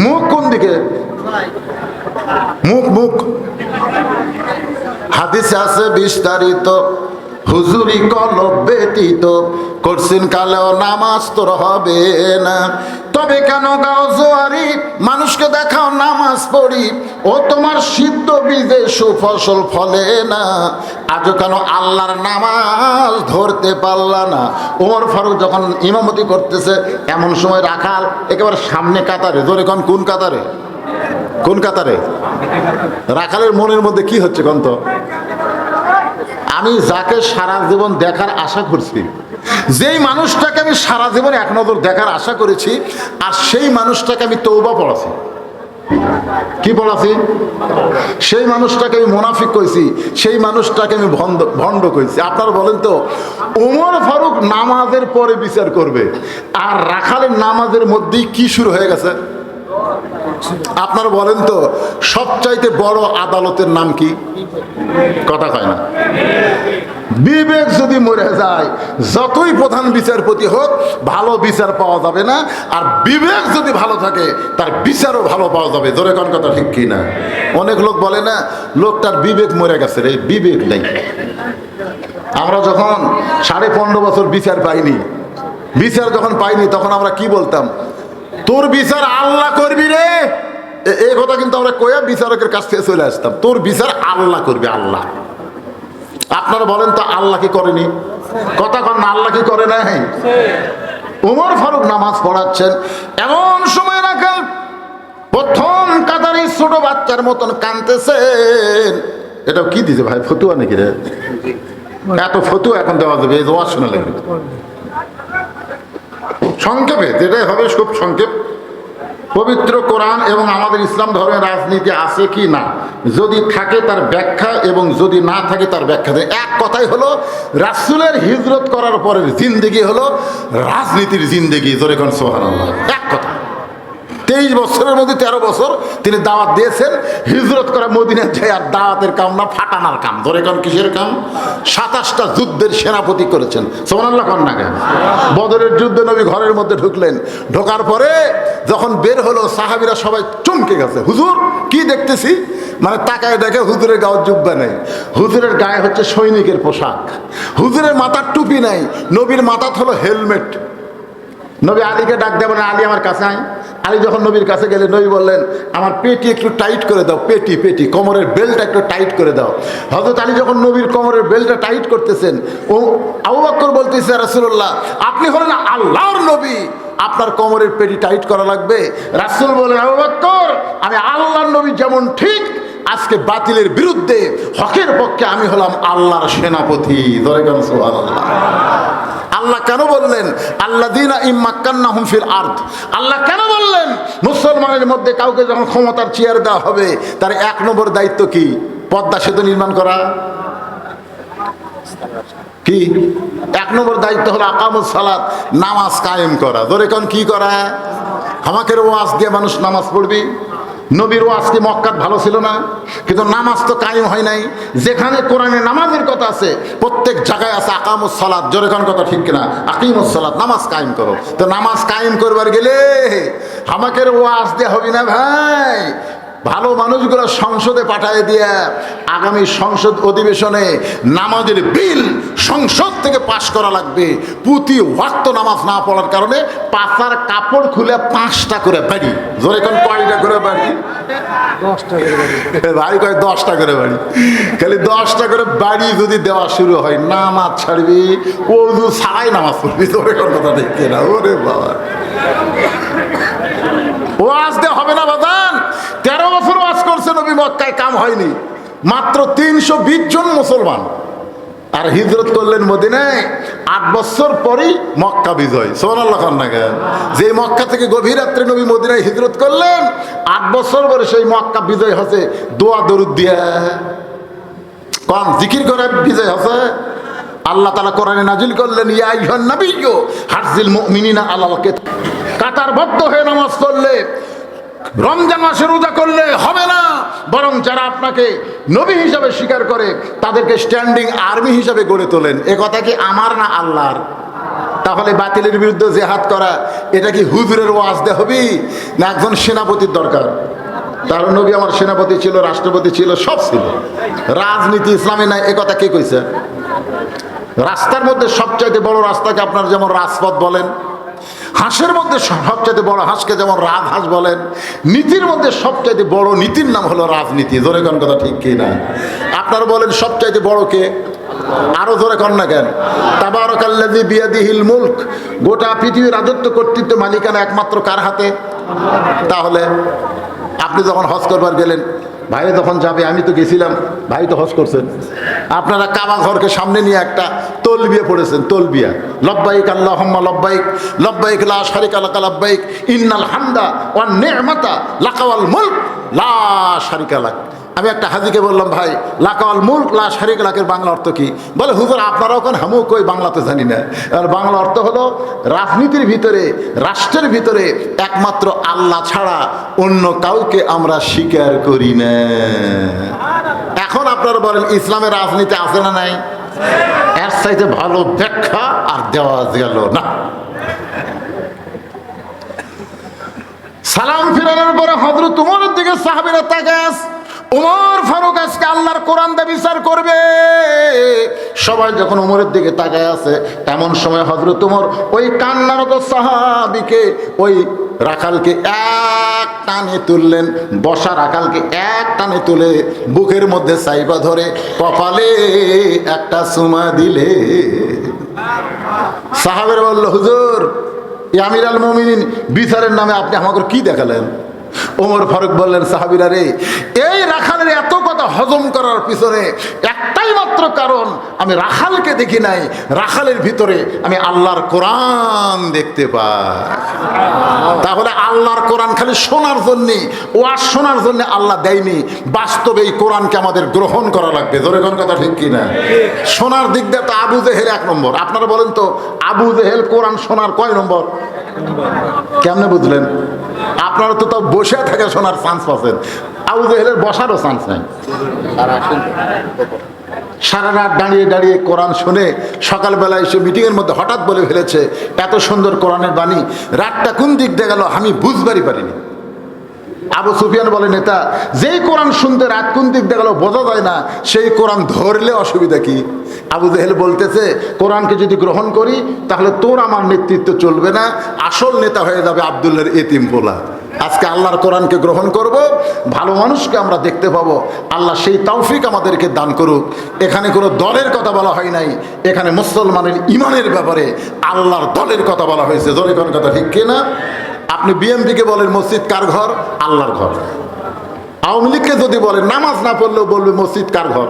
মুখ কোন দিকে? মুখ। হাদিসে আছে বিস্তারিত, হুজুরি কলব ব্যতীত করছেন কালেও নামাজ তোর হবে না। তবে কেন গাও জোয়ারি, মানুষকে দেখাও নামাজ পড়ি, ও তোমার সিদ্ধ বীজে সুফসল ফলে না। আজও কেন আল্লাহর নামাজ ধরতে পারলা না? ওমর ফারুক যখন ইমামতি করতেছে, এমন সময় রাখাল একেবারে সামনে কাতারে। ধরে কোন কাতারে? কোন কাতারে? রাখালের মনের মধ্যে কি হচ্ছে কন্ত? আমি যাকে সারা জীবন দেখার আশা করছি, যেই মানুষটাকে আমি সারা জীবন এক নজর দেখার আশা করেছি, আর সেই মানুষটাকে আমি তওবা পড়াছি। কি পড়াছি? সেই মানুষটাকে আমি মুনাফিক কইছি, সেই মানুষটাকে আমি ভণ্ড কইছি। আপনারা বলেন তো, ওমর ফারুক নামাজের পরে বিচার করবে, আর রাখালের নামাজের মধ্যেই কি শুরু হয়ে গেছে? আপনারা বলেন তো, সবচাইতে বড় আদালতের নাম কি? কথা কয় না। বিবেক যদি মরে যায়, যতই প্রধান বিচারপতি হোক, ভালো বিচার পাওয়া যাবে না। আর বিবেক যদি ভালো থাকে, তার বিচারও ভালো পাওয়া যাবে। ধরে কোন কথা ঠিক কি না? অনেক লোক বলে না, লোকটার বিবেক মরে গেছে রে। বিবেক নেই। আমরা যখন 15.5 বছর বিচার পাইনি, বিচার যখন পাইনি, তখন আমরা কি বলতাম? তোর বিচার আল্লাহ করবি রে। এই কথা কিন্তু আমরা কয়া বিচারকের কাছ থেকে চলে আসতাম। তোর বিচার আল্লাহ করবে, আল্লাহ। আপনারা বলেন তো, আল্লাহ কি করেনি? কথা কন না, আল্লাহ কি করে নাই? ওমর ফারুক নামাজ পড়াচ্ছেন, এমন সময় রাখাল প্রথম কাতারে ছোট বাচ্চার মতন কাঁদতেছেন। এটা কি দিছে ভাই, ফতুয়া নাকি রে? এত ফতুয়া এখন দেওয়া যাবে? এই ওয়াজ শোনা লাগবে সংক্ষেপে, যেটাই হবে খুব সংক্ষেপ। পবিত্র কোরআন এবং আমাদের ইসলাম ধর্মের রাজনীতি আছে কি না, যদি থাকে তার ব্যাখ্যা, এবং যদি না থাকে তার ব্যাখ্যা দেয়। এক কথাই হলো, রাসূলের হিজরত করার পরের জিন্দেগি হলো রাজনীতির জিন্দেগি। জোরে কোন সুবহানাল্লাহ। এক কথা। 23 বছরের মধ্যে 13 বছর তিনি দাওয়াত দিয়েছেন। হিজরত করা মদিনায় যায়, আর দাওয়াতের কাম না, ফাটানার কাম। ধরে কোন কিসের কাম? 27টা যুদ্ধের সেনাপতি করেছেন। সুবহানাল্লাহ কোন না কেন? বদরের যুদ্ধে নবী ঘরের মধ্যে ঢুকলেন, ঢোকার পরে যখন বের হলো, সাহাবীরা সবাই চমকে গেছে। হুজুর কি দেখতেছি? মানে তাকায় দেখে হুজুরের গায়ে জুব্বা নেই, হুজুরের গায়ে হচ্ছে সৈনিকের পোশাক, হুজুরের মাথার টুপি নাই, নবীর মাথা হলো হেলমেট। নবী আলীকে ডাক দেবেন, আলী আমার কাছে আয়। আলী যখন নবীর কাছে গেলে নবী বললেন, আমার পেটি একটু টাইট করে দাও, পেটি পেটি কোমরের বেল্টটা একটু টাইট করে দাও। হযরত আলী যখন নবীর কোমরের বেল্টটা টাইট করতেছেন, ও আবু বকর বলতেছে, রাসূলুল্লাহ আপনি হলেন আল্লাহর নবী, আপনার কোমরের পেটি টাইট করা লাগবে। রাসূল বলেন, আবু বকর আমি আল্লাহর নবী যেমন ঠিক, আজকে বাতিলের বিরুদ্ধে হকের পক্ষে আমি হলাম আল্লাহর সেনাপতি। ধরে কেন সুবহানাল্লাহ। আল্লাহ কেন বললেন আল্লাযীনা ইম্মাক্কান্নাহুম ফিল আরদ? আল্লাহ কেন বললেন মুসলমানের মধ্যে কাউকে যখন ক্ষমতার চেয়ার দেওয়া হবে তার 1 নম্বর দায়িত্ব কি? পদ্মা সেতু নির্মাণ করা। কি 1 নম্বর দায়িত্ব হলো আকামুস সালাত, নামাজ কায়েম করা। ধরে কোন কি করা? আমাকের ওয়াজ দিয়ে মানুষ নামাজ পড়বি। নবীর ওয়াজ কি মক্কাত ভালো ছিল না? কিন্তু নামাজ তো কায়েম হয় নাই। যেখানে কোরআনে নামাজের কথা আছে প্রত্যেক জায়গায় আছে আকামুস সালাত। জোরে কোন কথা ঠিক কিনা? আকিমুস সালাত, নামাজ কায়েম করো। তো নামাজ কায়েম করবার গেলে আমাকের ওয়াজ দিয়ে হবে না ভাই। ভালো মানুষগুলো সংসদে পাঠায় দিয়ে আগামী সংসদ অধিবেশনে নামাজের বিল সংসদ থেকে পাশ করা লাগবে। প্রতি ওয়াক্ত নামাজ না পড়ার কারণে পাছার কাপড় খুলে 5টা করে বাড়ি। জোরে কোন কয়টা করে বাড়ি? 10টা করে বাড়ি। ভাই কয় 10টা করে বাড়ি। খালি 10টা করে বাড়ি যদি দেওয়া শুরু হয়, নামাজ ছাড়বি, ওযু ছাড়াই নামাজ পড়বি। জোরে কোন কথা ঠিক কিনা? ওরে বাবা, ওয়াজ দিয়ে হবে না বাজান। 13 বছর ওয়াজ করছে নবী, মক্কায় কাম হয়নি। মাত্র 320 জন মুসলমান। আর হিজরত করলেন মদিনায়। 8 বছর পরেই মক্কা বিজয়। সুবহানাল্লাহ খান না কেন? যে মক্কা থেকে গভীর রাত্রে নবী মদিনায় হিজরত করলেন, 8 বছর পরে সেই মক্কা বিজয় হচ্ছে দোয়া দরুদ দিয়া, কোন জিকির করে বিজয় হচ্ছে। আল্লাহ তাআলা কোরআনে নাজিল করলেন, ইয়া আইয়ুহান নাবিয়্যু হারজিল মুমিনিনা আলাল কিতাল। কাতারবদ্ধ হয়ে নামাজ পড়লে, রমজান মাসে রোজা করলে হবে না, বরং যারা আপনাকে নবী হিসাবে স্বীকার করে তাদেরকে স্ট্যান্ডিং আর্মি হিসাবে গড়ে তোলেন। এ কথা কি আমার না আল্লাহর? তাহলে বাতিলের বিরুদ্ধে জিহাদ করা এটা কি হুজুরের ওয়াজ দে হবি, না একজন সেনাপতির দরকার? তার নবী আমার সেনাপতি ছিল, রাষ্ট্রপতি ছিল, সব ছিল। রাজনীতি ইসলামে নাই, এ কথা কে কইছে? রাস্তার মধ্যে সবচাইতে বড় রাস্তাকে আপনার যেমন রাজপথ বলেন, হাঁসের মধ্যে সবচাইতে বড় হাঁসকে যেমন রাজহাঁস বলেন, নীতির মধ্যে সবচাইতে বড় নীতির নাম হলো রাজনীতি। জোরে কোন কথা ঠিক কি না? আপনারা বলেন সবচাইতে বড় কে? আরো জোরে কন না কেন? তাবারাকাল্লাযী বিয়াদিহিল মুলক। গোটা পৃথিবীর রাজত্ব কর্তৃত্ব মালিকানা একমাত্র কার হাতে? তাহলে আপনি যখন হজ করবার গেলেন, ভাই যখন যাবে, আমি তো গেছিলাম, ভাই তো হজ করছেন, আপনারা কাবা ঘরকে সামনে নিয়ে একটা তলবিয়া পড়েছেন। তলবিয়া, লব্বাইক আল্লাহুম্মা লব্বাইক, লব্বাইক লা শারিকা লাকা লব্বাইক, ইন্নাল হামদা ওয়ান নি'মাতা লাকা ওয়াল মুলক লা শারিকা লাক। আমি একটা হাজিকে বললাম, ভাই লাকাওয়াল মুলক লা শারিকা লাকের বাংলা অর্থ কি? বলে, হুজুর আপনারাও কোন হামু কই বাংলাতে জানি না। আর বাংলা অর্থ হলো রাজনীতির ভিতরে, রাষ্ট্রের ভিতরে একমাত্র আল্লাহ ছাড়া অন্য কাউকে আমরা স্বীকার করি না। এখন আপনারা বলেন ইসলামের রাজনীতি আছে না নাই? এর চাইতে ভালো ব্যাখ্যা আর দেওয়া গেল না। সালাম ফিরানোর পরে হযরত উমরের দিকে সাহাবীরা তাকায়, উমর ফারুক আজকে আল্লাহর কোরআন দিয়ে বিচার করবে। সবাই যখন উমরের দিকে তাকায় আছে, এমন সময় হযরত উমর ওই কান্নারত সাহাবীকে, ওই রাখালকে এক টানে তুললেন, বসা রাখালকে এক টানে তুলে বুকের মধ্যে চাইপা ধরে কপালে একটা চুমা দিলে। সাহাবেরা বলল, হুজুর আমির আল মুমিনিন, বিচারের নামে আপনি আমাকে কি দেখালেন? ওমর ফারুক বললেন, সাহাবীরা রে, এই রাখালের এত কথা হজম করার পিছনে একটাই মাত্র কারণ, আমি রাখালকে দেখি নাই, রাখালের ভিতরে আমি আল্লাহর কোরআন দেখতে পাই। তাহলে আল্লাহর কোরআন খালি শোনার জন্যে, ওয়াজ শোনার জন্য আল্লাহ দেয়নি, বাস্তবে এই কোরআনকে আমাদের গ্রহণ করা লাগবে। ধরে কোন কথা ঠিক কিনা? শোনার দিক দিয়ে তো আবু জেহেল 1 নম্বর। আপনারা বলেন তো, আবু জেহেল কোরআন শোনার কয় নম্বর? কেমনে বুঝলেন? আপনারা তো তাও বসে থেকে শোনার চান্স পাচ্ছেন, আবু জেহেলের বসারও চান্স নাই। সারা রাত দাঁড়িয়ে দাঁড়িয়ে কোরআন শুনে সকালবেলা এসে মিটিংয়ের মধ্যে হঠাৎ বলে ফেলেছে, এত সুন্দর কোরআনের বাণী, রাতটা কোন দিক দিয়ে গেল আমি বুঝবারই পারিনি। আবু সুফিয়ান বলে, নেতা যেই কোরআন শুনতে রাত কোন দিক দিয়ে গেল বোঝা যায় না, সেই কোরআন ধরলে অসুবিধা কি? আবু জেহেল বলতেছে, কোরআনকে যদি গ্রহণ করি তাহলে তোর আমার নেতৃত্ব চলবে না, আসল নেতা হয়ে যাবে আব্দুল্লাহর এতিম পোলা। আজকে আল্লাহর কোরআনকে গ্রহণ করব, ভালো মানুষকে আমরা দেখতে পাবো। আল্লাহ সেই তৌফিক আমাদেরকে দান করুক। এখানে কোনো দলের কথা বলা হয় নাই, এখানে মুসলমানের ইমানের ব্যাপারে আল্লাহর দলের কথা বলা হয়েছে। দলের কোন কথা ঠিক কিনা? আপনি বিএনপিকে বলেন মসজিদ কার ঘর? আল্লাহর ঘর। আওয়ামী লীগকে যদি বলেন নামাজ না পড়লেও বলবে মসজিদ কার ঘর?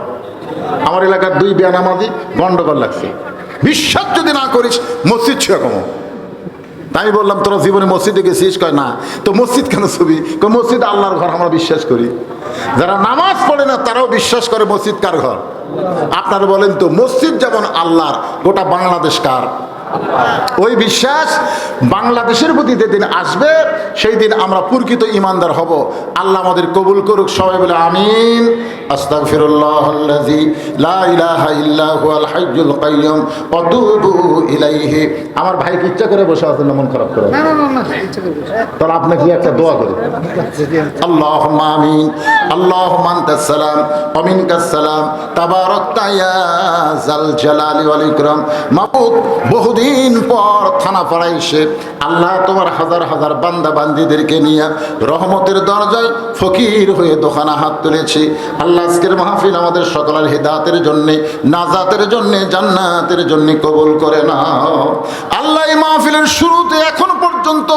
আমার এলাকার 2 বেনামাজি গন্ডগোল লাগছে, বিশ্বাস যদি না করিস মসজিদ ছুঁয়ে কমো। আমি বললাম, তোরা জীবনে মসজিদে গেছিস? কয় না। তো মসজিদ কেন ছবি? মসজিদ আল্লাহর ঘর, আমরা বিশ্বাস করি। যারা নামাজ পড়ে না তারাও বিশ্বাস করে মসজিদ কার ঘর? আপনারা বলেন তো, মসজিদ যেমন আল্লাহর, গোটা বাংলাদেশ কার? ওই বিশ্বাস বাংলাদেশের প্রতি যেদিন আসবে সেই দিন আমরা প্রকৃত ইমানদার হব। আল্লাহ আমাদের কবুল করুক। সবাই বলে আমিন। আস্তাগফিরুল্লাহাল্লাযী লা ইলাহা ইল্লা হুয়াল হাইয়্যুল কাইয়্যুম ওয়া তুবু ইলাইহি। আমার ভাই কি ইচ্ছা করে বসে আছেন? মন খারাপ করে না, ইচ্ছা করে বসে। তাহলে আপনি কি একটা দোয়া করেন? আল্লাহুম্মা আমিন। আল্লাহুম্মা আনতাস সালাম ওয়া মিনকাস সালাম তাবারাকতা ইয়া যাল জালালি ওয়াল ইকরাম। মাবুদ, বহুদিন পর থানা পাড়ায় এসে আল্লাহ তোমার হাজার হাজার বান্দা বান্দিদেরকে নিয়ে রহমতের দরজায় ফকির হয়ে দোকানা হাত তুলেছি। আল্লাহ আজকের মাহফিল আমাদের সকলের হিদায়াতের জন্যে, নাজাতের জন্যে, জান্নাতের জন্যে কবুল করে নাও। আল্লাহ এই মাহফিলের শুরুতে এখন পর্যন্ত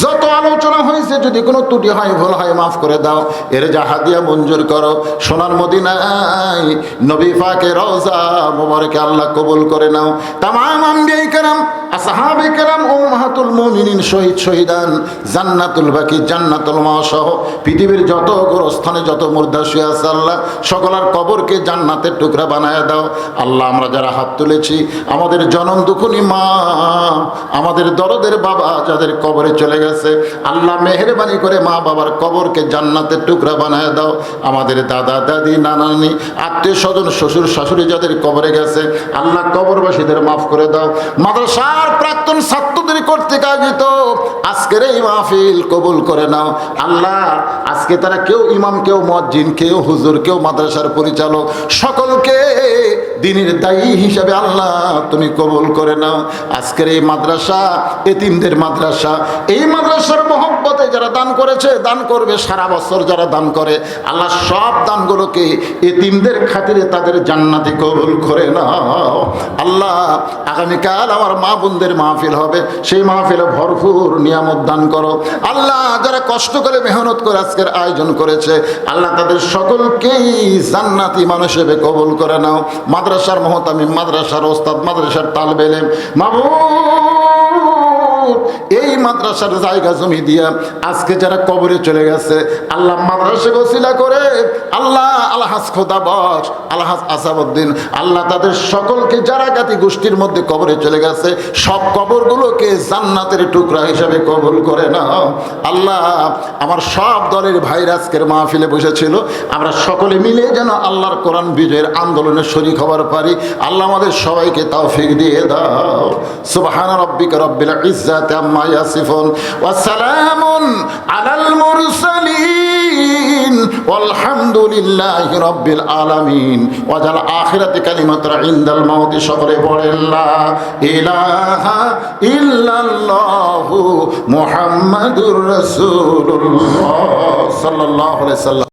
যত আলোচনা হয়েছে যদি কোনো ত্রুটি হয়, ভুল হয়, মাফ করে দাও। এর যা হাদিয়া মঞ্জুর করো। সোনার মদিনায় নবী পাকের রওজা মুবারকে আল্লাহ কবুল করে নাও। তামাম আম্বিয়া কেরাম, আসহাবে কেরাম, উম্মাহাতুল মুমিনিন, শহীদ শহীদান, জান্নাতুল বাকি, জান্নাতুল মাওয়া সহ পৃথিবীর যত গোরস্থানে যত মুর্দা শুয়ে আছে আল্লাহ সকলের কবরকে জান্নাতের টুকরা বানায় দাও। আল্লাহ আমরা যারা হাত তুলেছি, আমাদের জনম দুঃখনী মা, আমাদের দরদের বাবা যাদের কবরে চলে গেছে, আল্লাহ মেহেরবানি করে মা বাবার কবরকে জান্নাতের টুকরা বানায় দাও। আমাদের দাদা দাদি, নানানি, আত্মীয় স্বজন, শ্বশুর শাশুড়ি যাদের কবরে গেছে আল্লাহ কবরবাসীদের মাফ করে দাও। মাদ্রাসার প্রাক্তন ছাত্রদের কর্তৃক আয়োজিত আজকের এই মাহফিল কবুল করে নাও। আল্লাহ আজকে তারা কেউ ইমাম, কেউ মুয়াজ্জিন, কেউ হুজুর, কেউ মাদ্রাসার পরিচালক, সকলকে দ্বীনের দায়ী হিসাবে আল্লাহ তুমি কবুল করে নাও। আজকের এই মাদ্রাসা এতিমদের মাদ্রাসা, এই মাদ্রাসার মহব্বতে যারা দান করেছে, দান করবে, সারা বছর যারা দান করে আল্লাহ সব দানগুলোকে এতিমদের খাতিরে তাদের জান্নাতে কবুল করে নাও। আল্লাহ আগামীকাল আমার মা বোনদের মাহফিল হবে, সেই মাহফিলে ভরপুর নিয়ামত দান করো। আল্লাহ যারা কষ্ট করে মেহনত করে আজকের আয়োজন করেছে আল্লাহ তাদের সকলকেই জান্নাতি মানুষ হিসেবে কবুল করে নাও। মাদ্রাসার মুহতামিম, মাদ্রাসার ওস্তাদ, মাদ্রাসার তালেবে ইলম, মাবুদ এই মাদ্রাসার জায়গা জমি দিয়া আজকে যারা কবরে চলে গেছে আল্লাহ মাদ্রাসা ওসিলা করে আল্লাহ আলহাজ খোদা বস, আলহাজ আসাবউদ্দিন, আল্লাহ তাদের সকলকে যারা জাতি গোষ্ঠীর মধ্যে কবরে চলে গেছে সব কবরগুলোকে জান্নাতের টুকরা হিসাবে কবুল করে নাও। আল্লাহ আমার সব দলের ভাইরা আজকের মাহফিলে বসেছিল, আমরা সকলে মিলে যেন আল্লাহর কোরআন বিজয়ের আন্দোলনে শরীক হবার পারি। আল্লাহ আমাদের সবাইকে তৌফিক দিয়ে দাও। সুবহান রাব্বিকা রাব্বিল ইজ্জাতি আম্মা ইয়াসিফুন ওয়া সালামুন আলাল মুরসালিন ওয়ালহামদুলিল্লাহি রাব্বিল আলামিন। ওয়াজাল আখিরাতি কালিমাতুন ইনদাল মাউতি। সকলে পড়েন লা ইলাহা ইল্লাল্লাহু মুহাম্মাদুর রাসূলুল্লাহ সাল্লাল্লাহু আলাইহি ওয়াসাল্লাম।